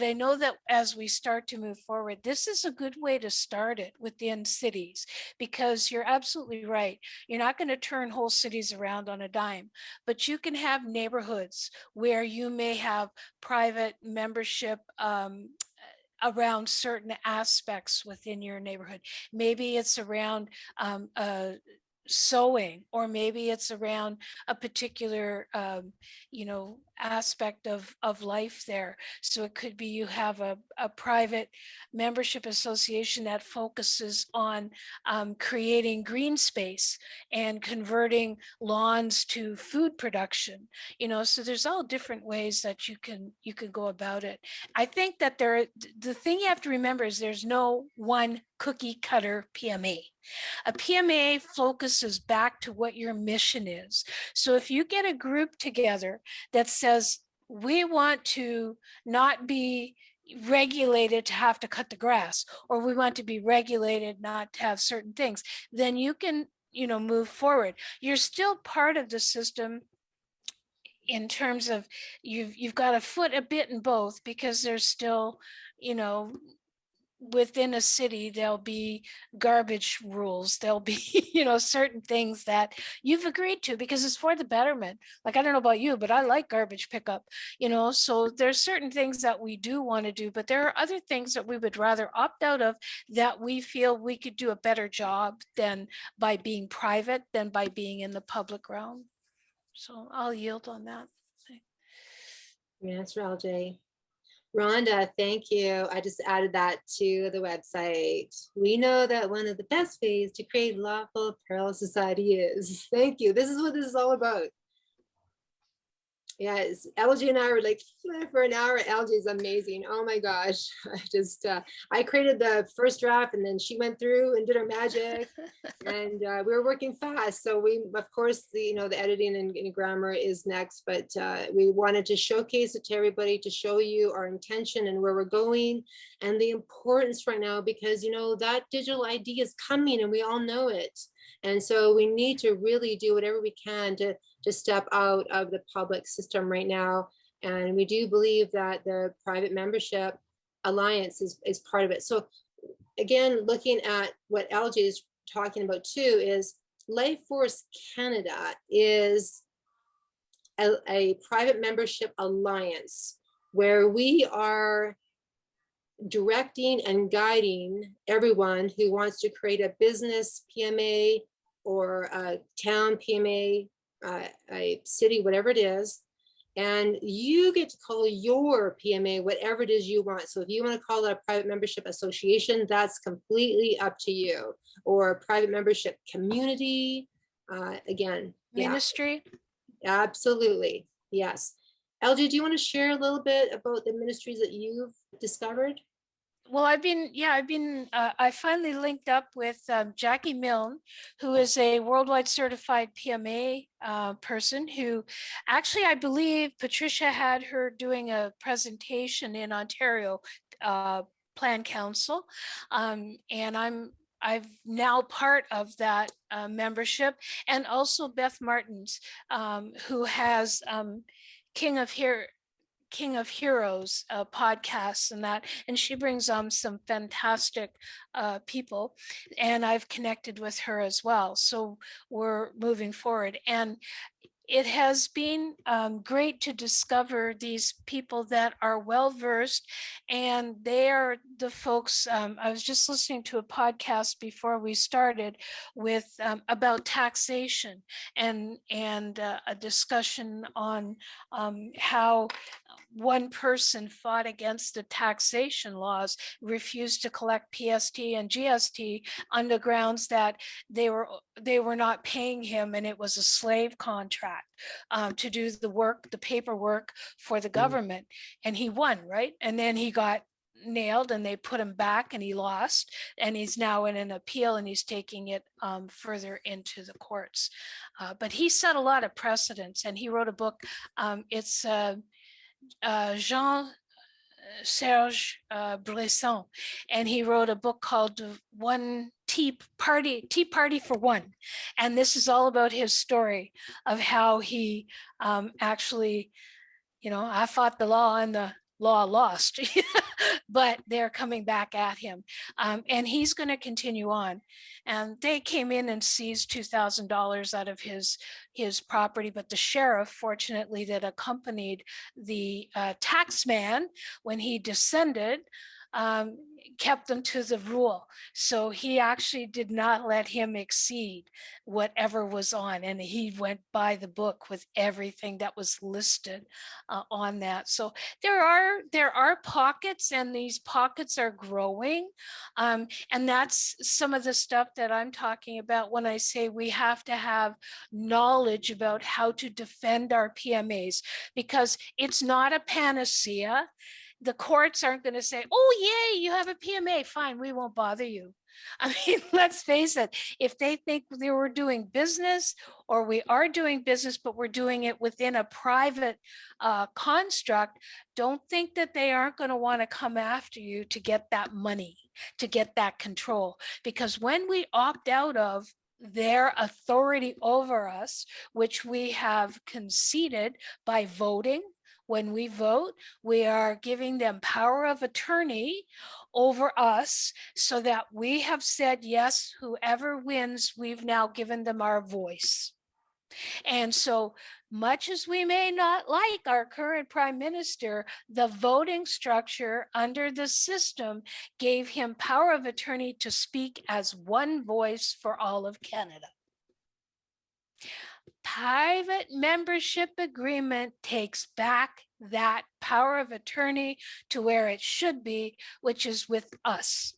I know that as we start to move forward, this is a good way to start it within cities, because you're absolutely right. You're not going to turn whole cities around on a dime, but you can have neighborhoods where you may have private membership around certain aspects within your neighborhood. Maybe it's around sewing, or maybe it's around a particular aspect of life there. So it could be you have a private membership association that focuses on creating green space and converting lawns to food production. So there's all different ways that you can go about it. I think that the thing you have to remember is there's no one cookie cutter PMA. A PMA focuses back to what your mission is. So if you get a group together that says, we want to not be regulated to have to cut the grass, or we want to be regulated not to have certain things, then you can, move forward. You're still part of the system in terms of you've got a foot a bit in both, because there's still, within a city, there'll be garbage rules, there'll be certain things that you've agreed to because it's for the betterment. Like, I don't know about you, but I like garbage pickup, so there's certain things that we do want to do, but there are other things that we would rather opt out of, that we feel we could do a better job than by being private, than by being in the public realm. So I'll yield on that. Your answer, LJ. Rhonda, thank you. I just added that to the website. We know that one of the best ways to create lawful parallel society is. Thank you. This is what this is all about. Yes, LG and I were like for an hour. LG is amazing. Oh my gosh. I created the first draft, and then she went through and did her magic, and we were working fast. So we, of course, the editing and grammar is next, but we wanted to showcase it to everybody, to show you our intention and where we're going and the importance right now, because that digital ID is coming and we all know it. And so we need to really do whatever we can to step out of the public system right now. And we do believe that the private membership alliance is part of it. So again, looking at what LJ is talking about too, is Life Forest Canada is a private membership alliance where we are directing and guiding everyone who wants to create a business PMA or a town PMA, a city, whatever it is. And you get to call your PMA whatever it is you want. So if you want to call it a private membership association, that's completely up to you. Or a private membership community, again. Ministry. Yeah, absolutely. Yes. LJ, do you want to share a little bit about the ministries that you've discovered? Well, I finally linked up with Jackie Milne, who is a worldwide certified PMA person who actually, I believe Patricia had her doing a presentation in Ontario Plan Council. And I'm now part of that membership, and also Beth Martins, who has King of Heroes podcasts and that, and she brings on some fantastic people, and I've connected with her as well. So we're moving forward, and it has been great to discover these people that are well versed, and they are the folks. I was just listening to a podcast before we started with about taxation, and a discussion on how one person fought against the taxation laws, refused to collect PST and GST on the grounds that they were not paying him, and it was a slave contract to do the paperwork for the government. And he won, right? And then he got nailed and they put him back and he lost, and he's now in an appeal and he's taking it further into the courts. But he set a lot of precedents, and he wrote a book. It's Jean-Serge Bresson, and he wrote a book called One Tea Party for One. And this is all about his story of how he actually, I fought the law and the law lost, but they're coming back at him. And he's going to continue on. And they came in and seized $2,000 out of his property, but the sheriff, fortunately, that accompanied the tax man when he descended, kept them to the rule. So he actually did not let him exceed whatever was on, and he went by the book with everything that was listed on that. So there are pockets, and these pockets are growing, and that's some of the stuff that I'm talking about when I say we have to have knowledge about how to defend our PMAs, because it's not a panacea. The courts aren't going to say, oh, yay, you have a PMA. Fine, we won't bother you. I mean, let's face it, if they think they were doing business, or we are doing business, but we're doing it within a private construct, don't think that they aren't going to want to come after you to get that money, to get that control. Because when we opt out of their authority over us, which we have conceded by voting, when we vote, we are giving them power of attorney over us, so that we have said, yes, whoever wins, we've now given them our voice. And so much as we may not like our current prime minister, the voting structure under the system gave him power of attorney to speak as one voice for all of Canada. Private membership agreement takes back that power of attorney to where it should be, which is with us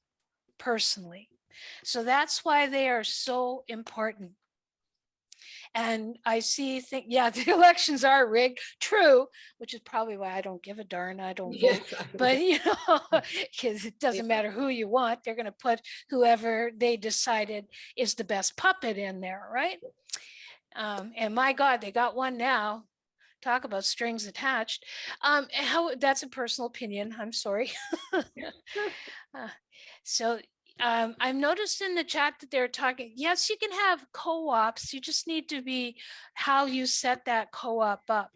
personally. So that's why they are so important. And I see, yeah, the elections are rigged, true, which is probably why I don't give a darn. I don't vote. But, because it doesn't matter who you want, they're going to put whoever they decided is the best puppet in there, right? And my God, they got one now. Talk about strings attached. That's a personal opinion. I'm sorry. So I've noticed in the chat that they're talking, yes, you can have co-ops. You just need to be how you set that co-op up.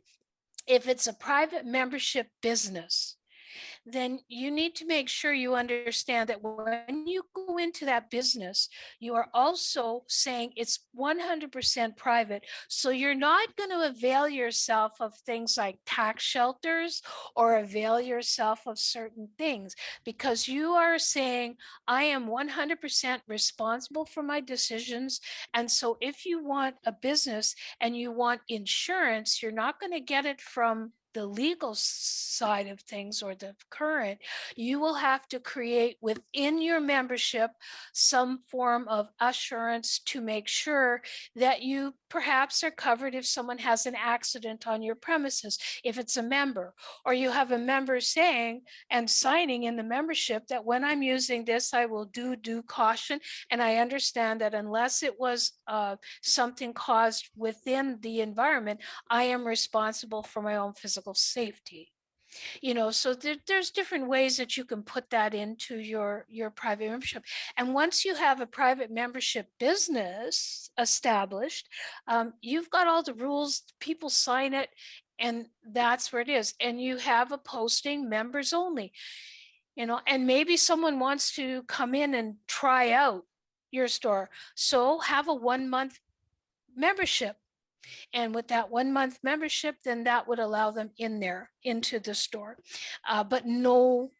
If it's a private membership business, then you need to make sure you understand that when you go into that business, you are also saying it's 100% private. So you're not going to avail yourself of things like tax shelters or avail yourself of certain things, because you are saying, I am 100% responsible for my decisions. And so if you want a business and you want insurance, you're not going to get it from the legal side of things or the current. You will have to create within your membership some form of assurance to make sure that you perhaps are covered if someone has an accident on your premises, if it's a member, or you have a member saying and signing in the membership that when I'm using this, I will do due caution. And I understand that unless it was something caused within the environment, I am responsible for my own physical safety. So there's different ways that you can put that into your private membership. And once you have a private membership business established, you've got all the rules, people sign it, and that's where it is. And you have a posting, members only, and maybe someone wants to come in and try out your store. So have a 1-month membership. And with that 1-month membership, then that would allow them into the store, but no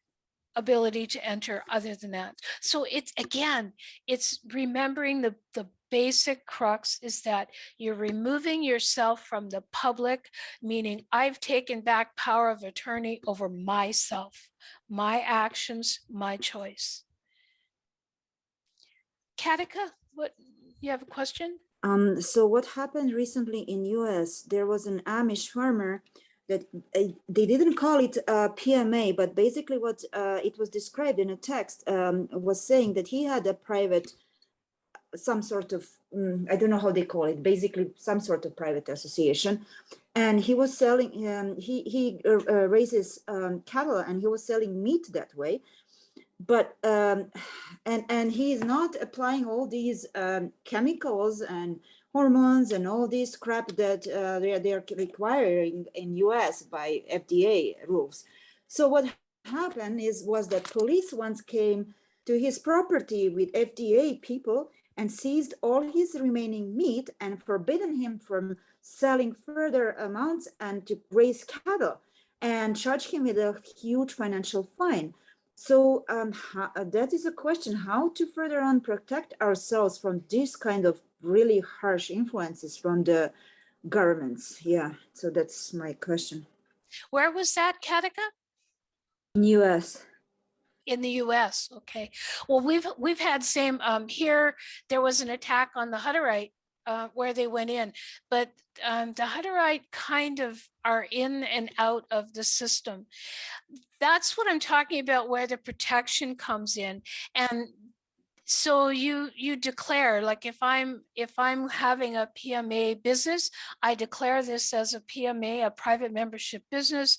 ability to enter other than that. So it's remembering the basic crux is that you're removing yourself from the public, meaning I've taken back power of attorney over myself, my actions, my choice. Katika, you have a question? So what happened recently in US, there was an Amish farmer that they didn't call it PMA, but basically what it was described in a text was saying that he had a private, some sort of, I don't know how they call it, basically some sort of private association. And he was selling, he raises cattle and he was selling meat that way. But and he is not applying all these chemicals and hormones and all this crap that they are requiring in US by FDA rules. So what happened was that police once came to his property with FDA people and seized all his remaining meat and forbidden him from selling further amounts and to raise cattle and charged him with a huge financial fine. So that is a question, how to further on protect ourselves from this kind of really harsh influences from the governments. Yeah, so that's my question. Where was that, Katika? In US. In the US, okay. Well, we've had same here. There was an attack on the Hutterite where they went in, but the Hutterite kind of are in and out of the system. That's what I'm talking about, where the protection comes in. And so you declare, like if I'm having a PMA business, I declare this as a PMA, a private membership business,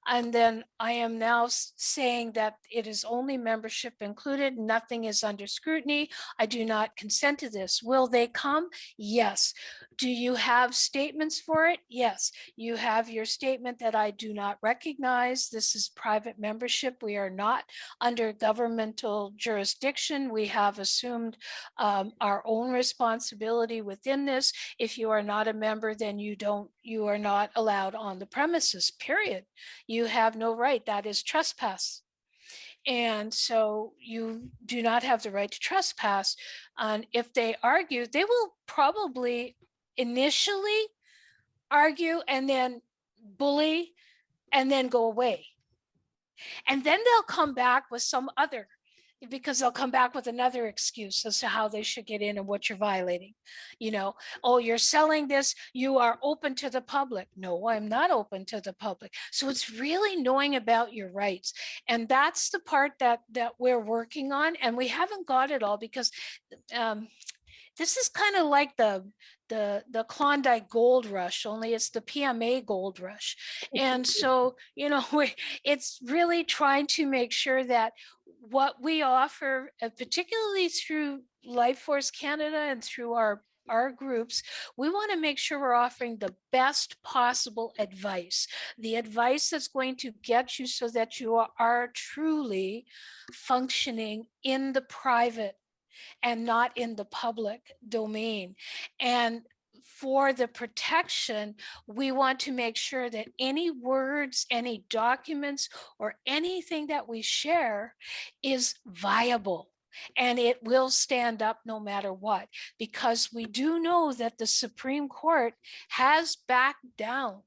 and then I am now saying that it is only membership included, nothing is under scrutiny. I do not consent to this. Will they come? Yes. Do you have statements for it? Yes. You have your statement that I do not recognize. This is private membership. We are not under governmental jurisdiction. We have assumed our own responsibility within this. If you are not a member, then you are not allowed on the premises, period. You have no right. That is trespass. And so you do not have the right to trespass. And if they argue, they will probably initially argue and then bully and then go away. And then they'll come back with some other, because they'll come back with another excuse as to how they should get in and what you're violating. You know, oh, you're selling this, you are open to the public. No, I'm not open to the public. So it's really knowing about your rights. And that's the part that we're working on. And we haven't got it all because this is kind of like the Klondike gold rush, only it's the PMA gold rush. And so, you know, it's really trying to make sure that what we offer, particularly through Life Force Canada and through our groups, we want to make sure we're offering the best possible advice, the advice that's going to get you so that you are truly functioning in the private and not in the public domain. And for the protection, we want to make sure that any words, any documents, or anything that we share is viable. And it will stand up no matter what, because we do know that the Supreme Court has backed down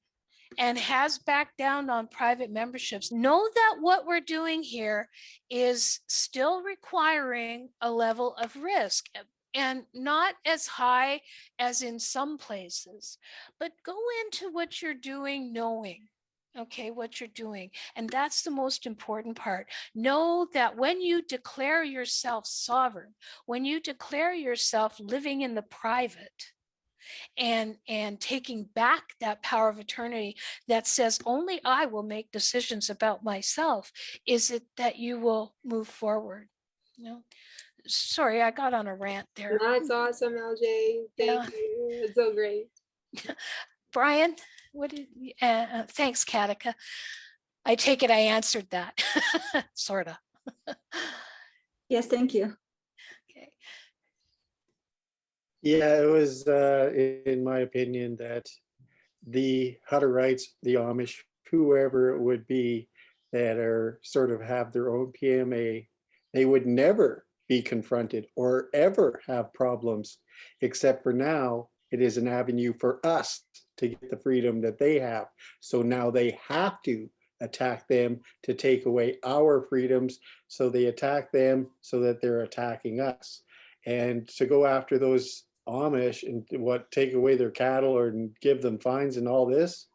and has backed down on private memberships. Know that what we're doing here is still requiring a level of risk, and not as high as in some places, but go into what you're doing knowing, okay, what you're doing. And that's the most important part. Know that when you declare yourself sovereign, when you declare yourself living in the private, and taking back that power of attorney that says only I will make decisions about myself, is it that you will move forward. You know, sorry, I got on a rant there. That's awesome, LJ. Thank you. It's so great. Brian, what did thanks, Katika. I take it I answered that. Sort of. Yes, thank you. Okay. Yeah, it was, in my opinion, that the Hutterites, the Amish, whoever it would be that are sort of have their own PMA, they would never be confronted or ever have problems, except for now it is an avenue for us to get the freedom that they have. So now they have to attack them to take away our freedoms. So they attack them so that they're attacking us. And to go after those Amish and take away their cattle or give them fines and all this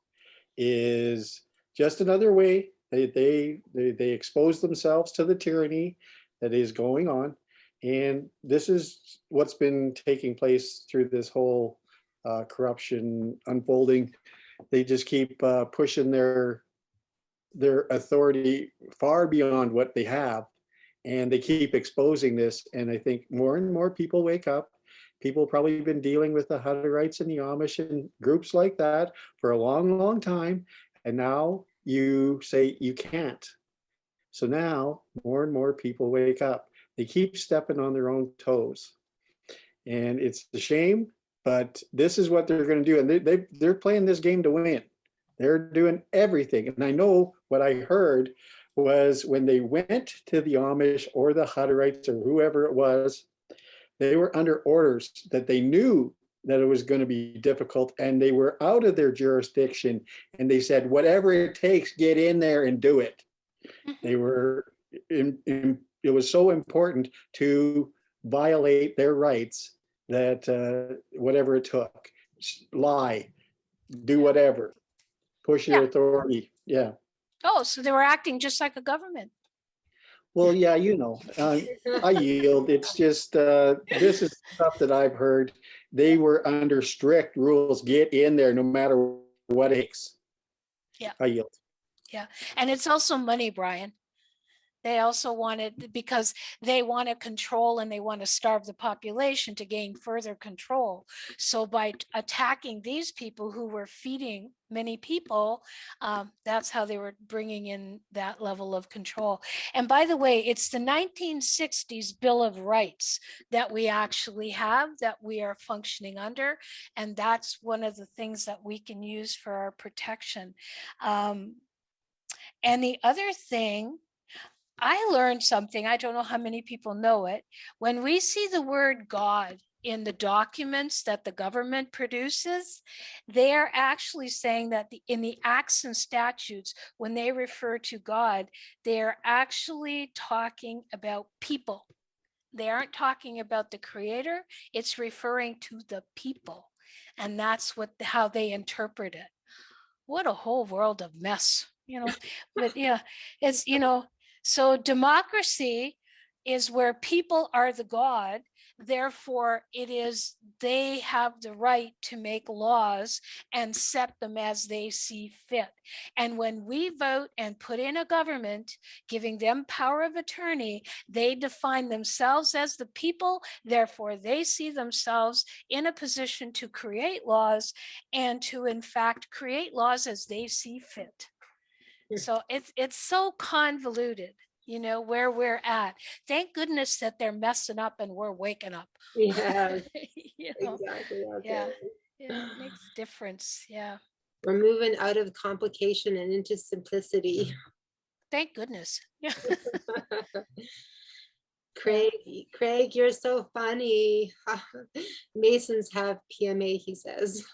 is just another way they expose themselves to the tyranny that is going on. And this is what's been taking place through this whole corruption unfolding. They just keep pushing their authority far beyond what they have, and they keep exposing this. And I think more and more people wake up. People probably been dealing with the Hutterites and the Amish and groups like that for a long, long time. And now you say you can't. So now more and more people wake up. They keep stepping on their own toes. And it's a shame, but this is what they're going to do. And they're playing this game to win. They're doing everything. And I know what I heard was when they went to the Amish or the Hutterites or whoever it was, they were under orders that they knew that it was going to be difficult, and they were out of their jurisdiction, and they said, whatever it takes, get in there and do it. They were it was so important to violate their rights that whatever it took, lie, do whatever, push your authority. Yeah. Oh, so they were acting just like a government. Well, yeah, I yield. It's just, this is stuff that I've heard. They were under strict rules. Get in there no matter what it takes. Yeah. I yield. Yeah. And it's also money, Brian. They also wanted, because they want to control and they want to starve the population to gain further control. So by attacking these people who were feeding many people, that's how they were bringing in that level of control. And by the way, it's the 1960s Bill of Rights that we actually have, that we are functioning under. And that's one of the things that we can use for our protection. And the other thing, I learned something, I don't know how many people know it. When we see the word God in the documents that the government produces, they are actually saying that in the acts and statutes, when they refer to God, they are actually talking about people. They aren't talking about the creator, it's referring to the people. And that's how they interpret it. What a whole world of mess, but yeah, it's, so democracy is where people are the God. Therefore, they have the right to make laws and set them as they see fit. And when we vote and put in a government, giving them power of attorney, they define themselves as the people. Therefore, they see themselves in a position to create laws and to, in fact, create laws as they see fit. So it's so convoluted, where we're at. Thank goodness that they're messing up and we're waking up. Yeah, Exactly. okay. Yeah, it makes a difference. Yeah. We're moving out of complication and into simplicity. Thank goodness. Yeah. Craig, you're so funny. Masons have PMA, he says.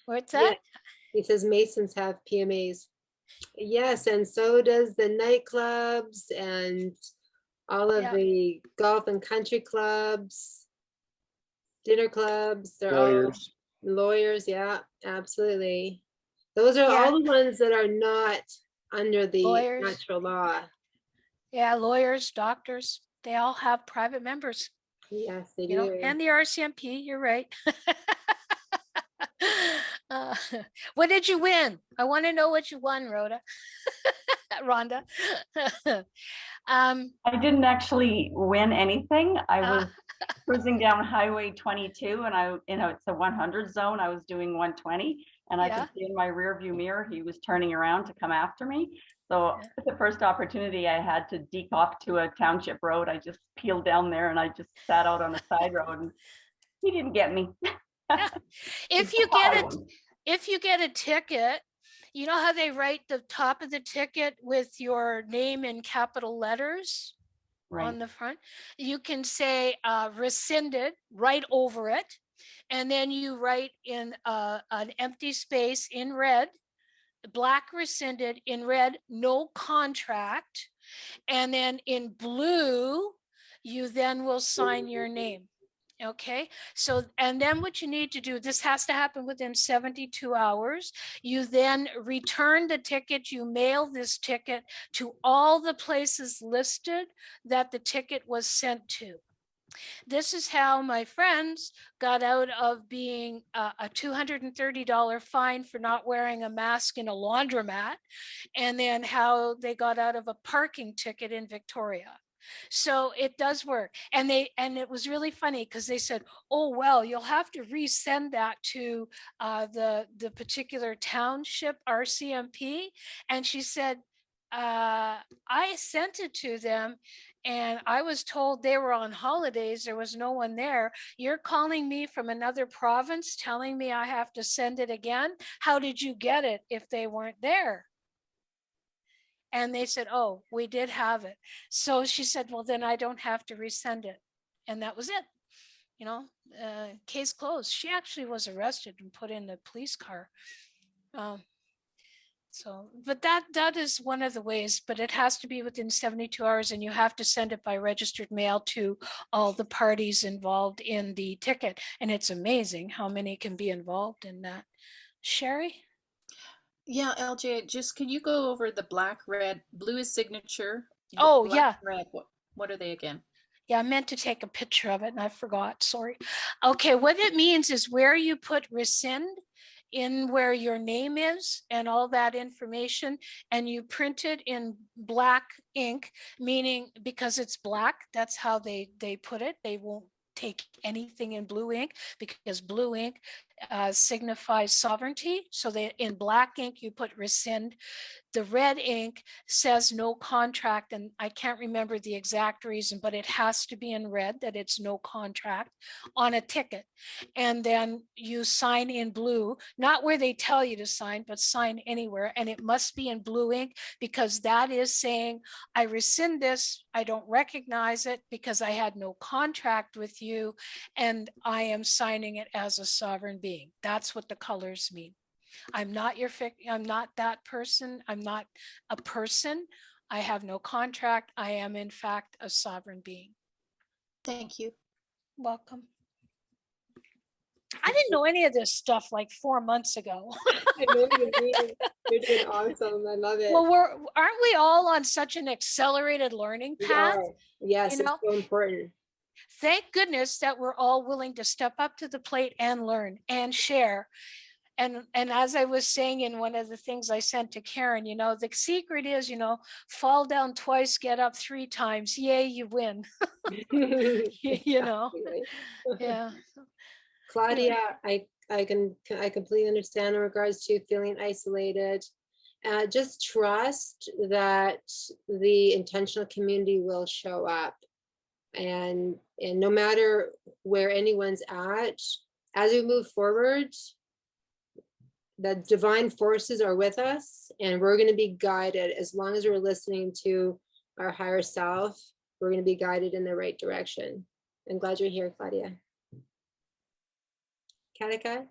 What's that? Yeah, he says Masons have PMAs. Yes, and so does the nightclubs and all of the golf and country clubs, dinner clubs. They're Lawyers. all lawyers. Yeah, absolutely. Those are all the ones that are not under the Lawyers. natural law. Yeah, lawyers, doctors, they all have private members. Yes, they do. And the RCMP, you're right. What did you win? I want to know what you won, Rhoda. Rhonda. I didn't actually win anything. I was cruising down Highway 22 and it's a 100 zone. I was doing 120 and I could see in my rear view mirror, he was turning around to come after me. So the first opportunity I had to deke off to a township road, I just peeled down there and I just sat out on a side road and he didn't get me. If you get a ticket, you know how they write the top of the ticket with your name in capital letters on the front? You can say rescinded right over it. And then you write in an empty space in red, black rescinded, in red, no contract. And then in blue, you then will sign your name. Okay, so, and then what you need to do, this has to happen within 72 hours. You then return the ticket, you mail this ticket to all the places listed that the ticket was sent to. This is how my friends got out of being a $230 fine for not wearing a mask in a laundromat, and then how they got out of a parking ticket in Victoria. So it does work. And it was really funny because they said, oh, well, you'll have to resend that to the particular township RCMP. And she said, I sent it to them and I was told they were on holidays. There was no one there. You're calling me from another province telling me I have to send it again. How did you get it if they weren't there? And they said, oh, we did have it. So she said, well, then I don't have to resend it. And that was it. You know, case closed. She actually was arrested and put in the police car. So, but that is one of the ways, but it has to be within 72 hours and you have to send it by registered mail to all the parties involved in the ticket. And it's amazing how many can be involved in that. Sherry? Yeah, LJ, just can you go over the black, red, blue is signature. Oh, black, yeah. Red, what are they again? Yeah, I meant to take a picture of it and I forgot, sorry. Okay, what it means is where you put rescind in where your name is and all that information, and you print it in black ink, meaning because it's black, that's how they put it. They won't take anything in blue ink because blue ink signifies sovereignty. So they in black ink, you put rescind. The red ink says no contract, and I can't remember the exact reason, but it has to be in red that it's no contract on a ticket. And then you sign in blue, not where they tell you to sign, but sign anywhere. And it must be in blue ink because that is saying, I rescind this, I don't recognize it because I had no contract with you, and I am signing it as a sovereign being. That's what the colors mean. I'm not I'm not that person. I'm not a person. I have no contract. I am in fact a sovereign being. Thank you. Welcome. I didn't know any of this stuff like 4 months ago. I know what you mean. You're doing awesome. I love it. Well, aren't we all on such an accelerated learning We path? are. Yes, You know? it's so important. Thank goodness that we're all willing to step up to the plate and learn and share. And as I was saying in one of the things I sent to Karen, you know, the secret is, you know, fall down twice, get up 3 times. Yay, you win. You know, yeah. Claudia, I completely understand in regards to feeling isolated. Just trust that the intentional community will show up, and no matter where anyone's at, as we move forward, the divine forces are with us, and we're going to be guided as long as we're listening to our higher self. We're going to be guided in the right direction. I'm glad you're here, Claudia. Katika?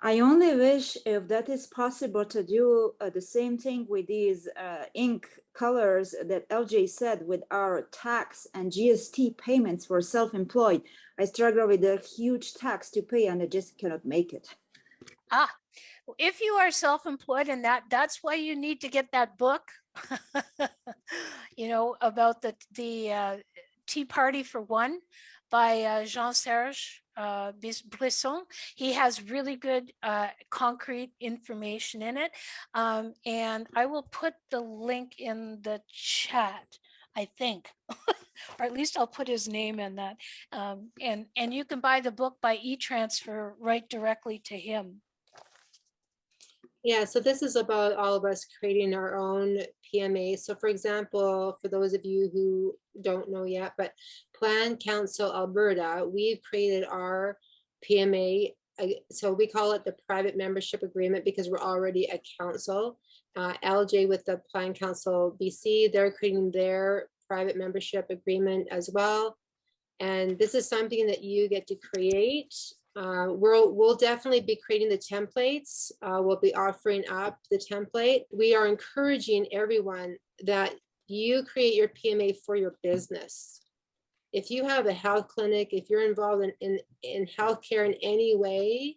I only wish if that is possible to do the same thing with these ink colors that LJ said with our tax and GST payments for self-employed. I struggle with a huge tax to pay and I just cannot make it. If you are self-employed, and that's why you need to get that book, you know, about the Tea Party for One by Jean-Serge Brisson. He has really good concrete information in it. And I will put the link in the chat, I think, or at least I'll put his name in that. And you can buy the book by e-transfer right directly to him. Yeah, so this is about all of us creating our own PMA. So for example, for those of you who don't know yet, but Plan Council Alberta, we've created our PMA. So we call it the private membership agreement because we're already a council. LJ with the Plan Council BC, they're creating their private membership agreement as well. And this is something that you get to create. We'll definitely be creating the templates. We'll be offering up the template. We are encouraging everyone that you create your PMA for your business. If you have a health clinic, if you're involved in healthcare in any way,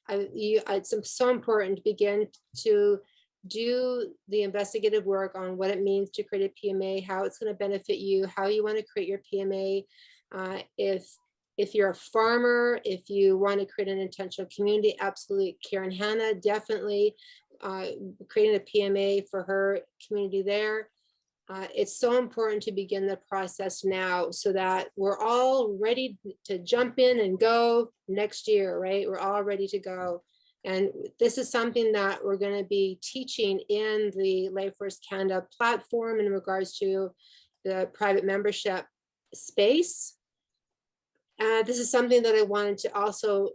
it's so important to begin to do the investigative work on what it means to create a PMA, how it's going to benefit you, how you want to create your PMA. If you're a farmer, if you want to create an intentional community, absolutely. Karen Hanna, definitely creating a PMA for her community there. It's so important to begin the process now so that we're all ready to jump in and go next year, right? We're all ready to go. And this is something that we're going to be teaching in the Life Force Canada platform in regards to the private membership space. This is something that I wanted to also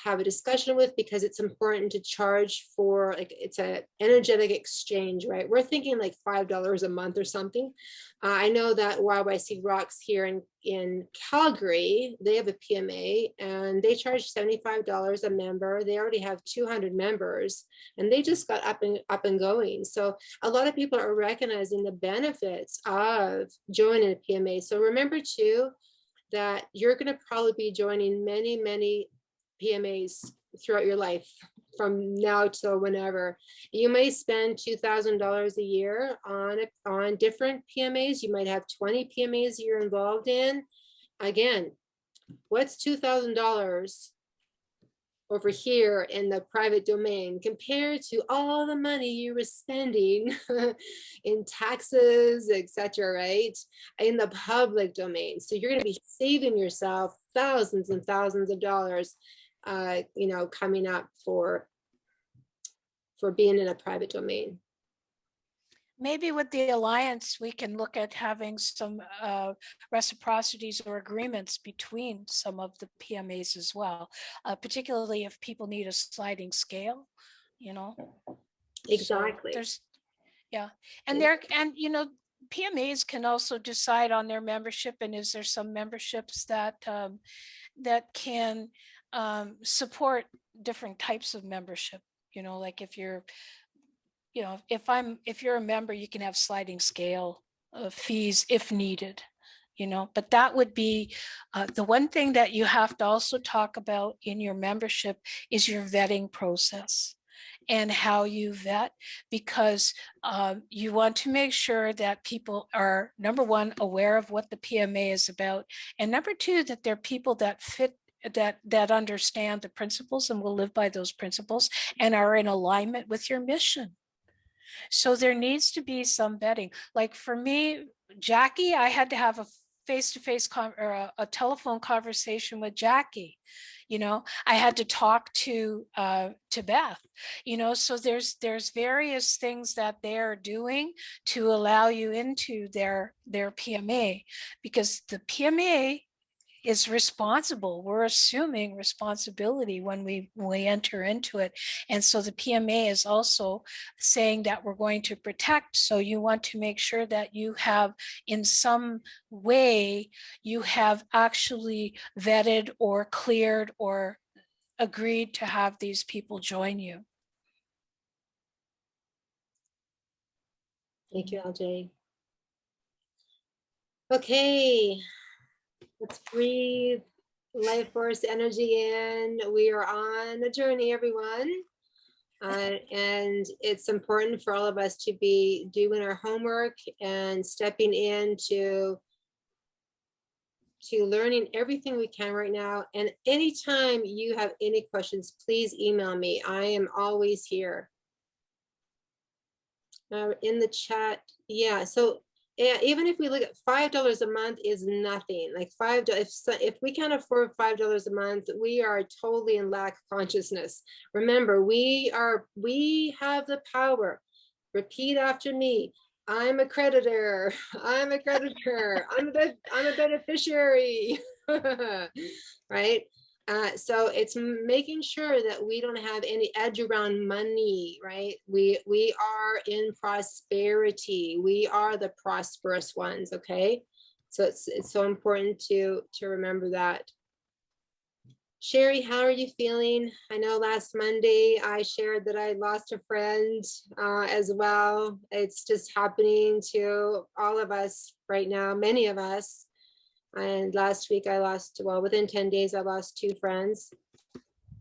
have a discussion with, because it's important to charge for, like, it's a energetic exchange, right? We're thinking like $5 a month or something. I know that YYC Rocks here in Calgary, they have a PMA and they charge $75 a member. They already have 200 members and they just got up and going. So a lot of people are recognizing the benefits of joining a PMA. So remember too, that you're going to probably be joining many, many PMAs throughout your life from now till whenever. You may spend $2,000 a year on different PMAs. You might have 20 PMAs you're involved in. Again, what's $2,000 over here in the private domain compared to all the money you were spending in taxes, etc., right? In the public domain. So you're going to be saving yourself thousands and thousands of dollars, coming up for being in a private domain. Maybe with the alliance, we can look at having some reciprocities or agreements between some of the PMAs as well, particularly if people need a sliding scale, Exactly. So PMAs can also decide on their membership, and is there some memberships that can support different types of membership, like if you're if you're a member, you can have sliding scale fees if needed, but that would be the one thing that you have to also talk about in your membership is your vetting process and how you vet, because you want to make sure that people are, number one, aware of what the PMA is about, and number two, that they're people that fit, that understand the principles and will live by those principles and are in alignment with your mission. So there needs to be some vetting. Like for me, Jackie, I had to have a face-to-face or a telephone conversation with Jackie. I had to talk to Beth. So there's various things that they're doing to allow you into their PMA, because the PMA is responsible. We're assuming responsibility when we enter into it. And so the PMA is also saying that we're going to protect. So you want to make sure that you have, in some way, you have actually vetted or cleared or agreed to have these people join you. Thank you, LJ. Okay. Let's breathe life force energy in. We are on a journey, everyone. And it's important for all of us to be doing our homework and stepping into learning everything we can right now. And anytime you have any questions, please email me. I am always here. In the chat, yeah, so yeah, even if we look at $5 a month is nothing. Like if we can't afford $5 a month, we are totally in lack consciousness. Remember, we have the power. Repeat after me. I'm a creditor. I'm a creditor. I'm a beneficiary. Right? So it's making sure that we don't have any edge around money, right? We are in prosperity. We are the prosperous ones, okay? So it's so important to remember that. Sherry, how are you feeling? I know last Monday I shared that I lost a friend as well. It's just happening to all of us right now, many of us. And last week I lost, well, within 10 days, I lost 2 friends.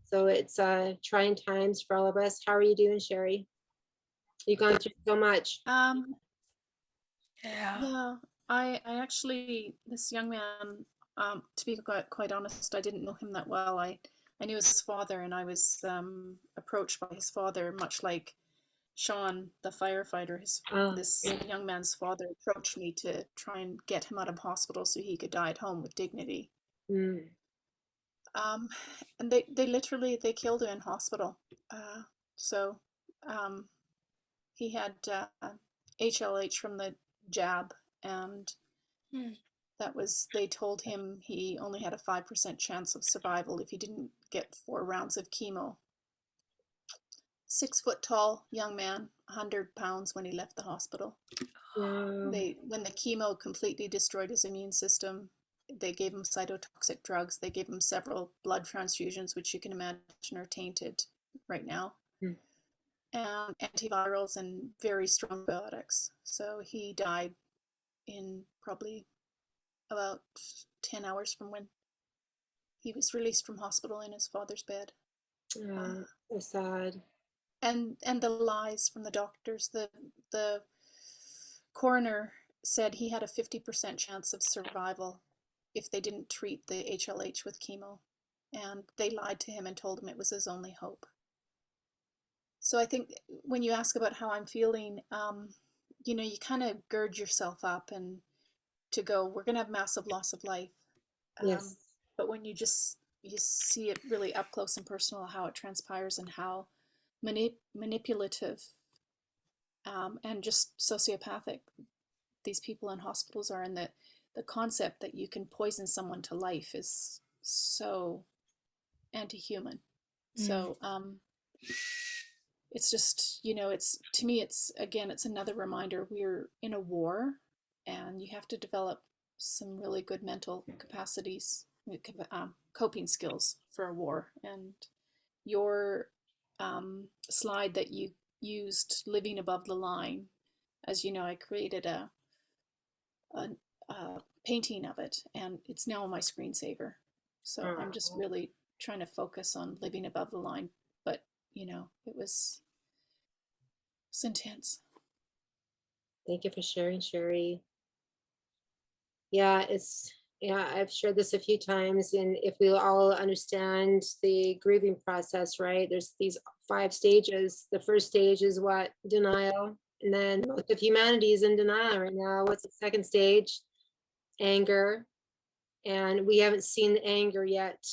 So it's trying times for all of us. How are you doing, Sherry? You've gone through so much. Yeah, I actually, this young man, to be quite honest, I didn't know him that well. I knew his father, and I was approached by his father, much like Sean, the firefighter. This young man's father approached me to try and get him out of hospital so he could die at home with dignity. Mm. And they literally killed him in hospital. So he had HLH from the jab, and They told him he only had a 5% chance of survival if he didn't get 4 rounds of chemo. 6 foot tall young man, 100 pounds when he left the hospital. Wow. When the chemo completely destroyed his immune system, they gave him cytotoxic drugs. They gave him several blood transfusions, which you can imagine are tainted right now, and antivirals and very strong antibiotics. So he died in probably about 10 hours from when he was released from hospital in his father's bed. So sad. And the lies from the doctors. The coroner said he had a 50% chance of survival if they didn't treat the HLH with chemo, and they lied to him and told him it was his only hope. So I think when you ask about how I'm feeling, you know, you kind of gird yourself up and to go, we're going to have massive loss of life. Yes. But when you see it really up close and personal, how it transpires and how manipulative and just sociopathic these people in hospitals are, and the concept that you can poison someone to life is so anti-human. So it's just, you know, it's, to me, it's, again, it's another reminder we're in a war, and you have to develop some really good mental capacities, coping skills for a war. And your slide that you used, living above the line, as you know, I created a painting of it, and it's now on my screensaver. So I'm just really trying to focus on living above the line. But, you know, it was intense. Thank you for sharing, Sherry. Yeah, I've shared this a few times, and if we all understand the grieving process, right? There's these 5 stages. The first stage is what? Denial. And then most of humanity is in denial right now. What's the second stage? Anger. And we haven't seen the anger yet.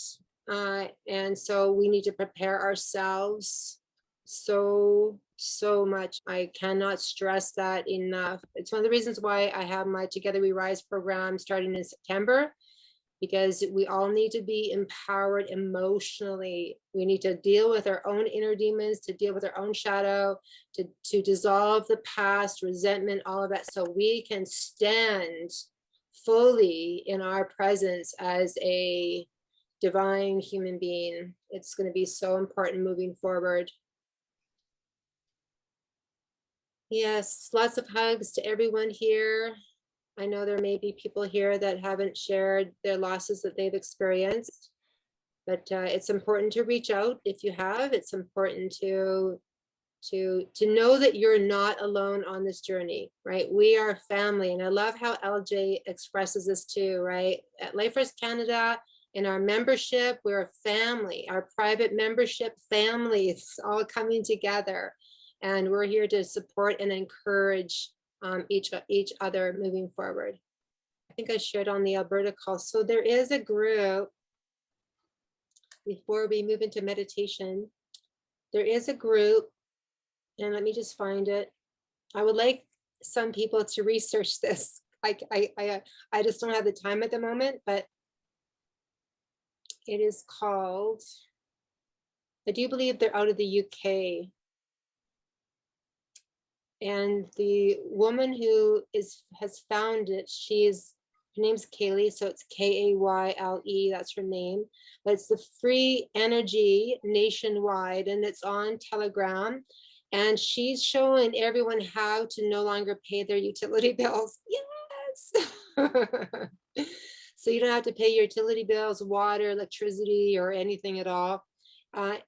And so we need to prepare ourselves so much. I cannot stress that enough. It's one of the reasons why I have my Together We Rise program starting in September, because we all need to be empowered emotionally. We need to deal with our own inner demons, to deal with our own shadow, to dissolve the past, resentment, all of that, so we can stand fully in our presence as a divine human being. It's going to be so important moving forward. Yes, lots of hugs to everyone here. I know there may be people here that haven't shared their losses that they've experienced, but it's important to reach out if you have. It's important to know that you're not alone on this journey, right? We are family. And I love how LJ expresses this too, right? At Life Force Canada, in our membership, we're a family. Our private membership families all coming together. And we're here to support and encourage each other moving forward. I think I shared on the Alberta call. So there is a group, before we move into meditation, there is a group, and let me just find it. I would like some people to research this. I just don't have the time at the moment, but it is called, I do believe they're out of the UK. And the woman who has found it, her name's Kaylee, so it's Kayle, that's her name. But it's the Free Energy Nationwide, and it's on Telegram. And she's showing everyone how to no longer pay their utility bills. Yes! So you don't have to pay your utility bills, water, electricity, or anything at all.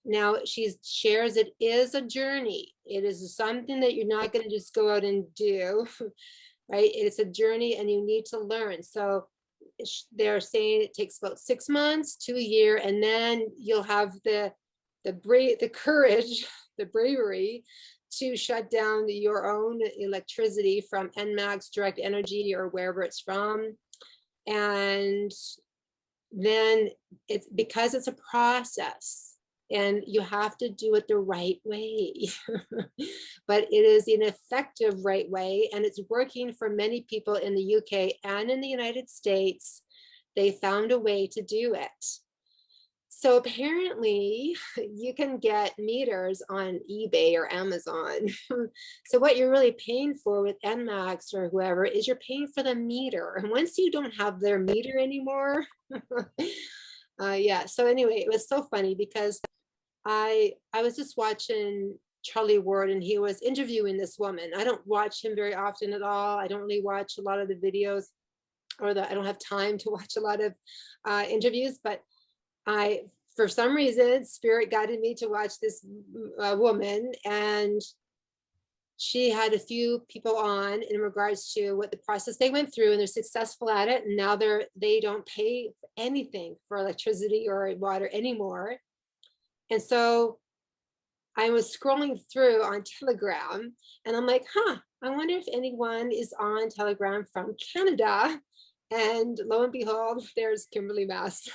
Now she shares it is a journey. It is something that you're not going to just go out and do, right? It's a journey, and you need to learn. So they're saying it takes about 6 months to a year, and then you'll have the courage, the bravery to shut down your own electricity from NMAX Direct Energy or wherever it's from. And then it's because it's a process. and you have to do it the right way. But it is an effective right way, and it's working for many people in the UK and in the United States. They found a way to do it. So apparently you can get meters on eBay or Amazon. So what you're really paying for with NMAX or whoever is you're paying for the meter. And once you don't have their meter anymore, yeah. So anyway, it was so funny because I was just watching Charlie Ward, and he was interviewing this woman. I don't watch him very often at all. I don't really watch a lot of the videos, or I don't have time to watch a lot of interviews, but for some reason, Spirit guided me to watch this woman, and she had a few people on in regards to what the process they went through, and they're successful at it. And now they don't pay anything for electricity or water anymore. And so I was scrolling through on Telegram, and I'm like, I wonder if anyone is on Telegram from Canada. And lo and behold, there's Kimberly Mass.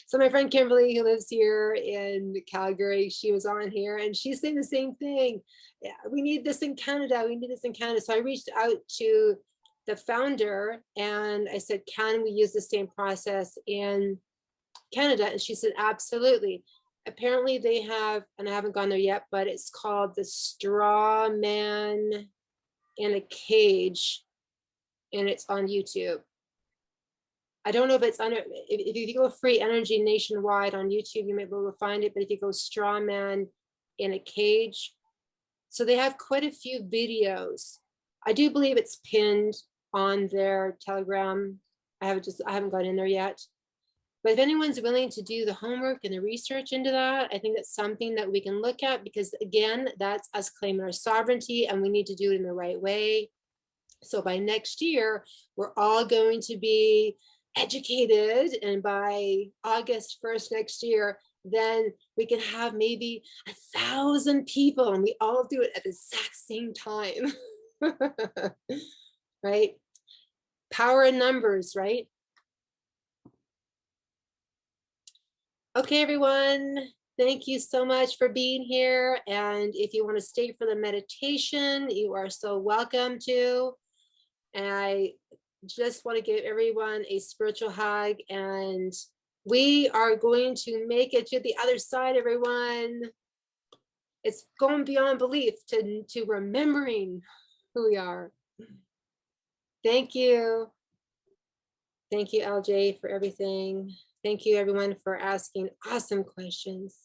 So my friend Kimberly, who lives here in Calgary, she was on here, and she's saying the same thing. Yeah, we need this in Canada. We need this in Canada. So I reached out to the founder and I said, can we use the same process in Canada? And she said, absolutely. Apparently they have, and I haven't gone there yet, but it's called the Straw Man in a Cage, and it's on YouTube. I don't know if it's under, if you go Free Energy Nationwide on YouTube, you might be able to find it, but if you go Straw Man in a Cage, so they have quite a few videos. I do believe it's pinned on their Telegram. I haven't got in there yet. But if anyone's willing to do the homework and the research into that, I think that's something that we can look at, because again, that's us claiming our sovereignty, and we need to do it in the right way. So by next year, we're all going to be educated, and by August 1st next year, then we can have maybe 1,000 people, and we all do it at the exact same time. Right? Power in numbers, right? Okay, everyone, thank you so much for being here. And if you want to stay for the meditation, you are so welcome to. And I just want to give everyone a spiritual hug, and we are going to make it to the other side, everyone. It's going beyond belief to remembering who we are. Thank you. Thank you, LJ, for everything. Thank you, everyone, for asking awesome questions.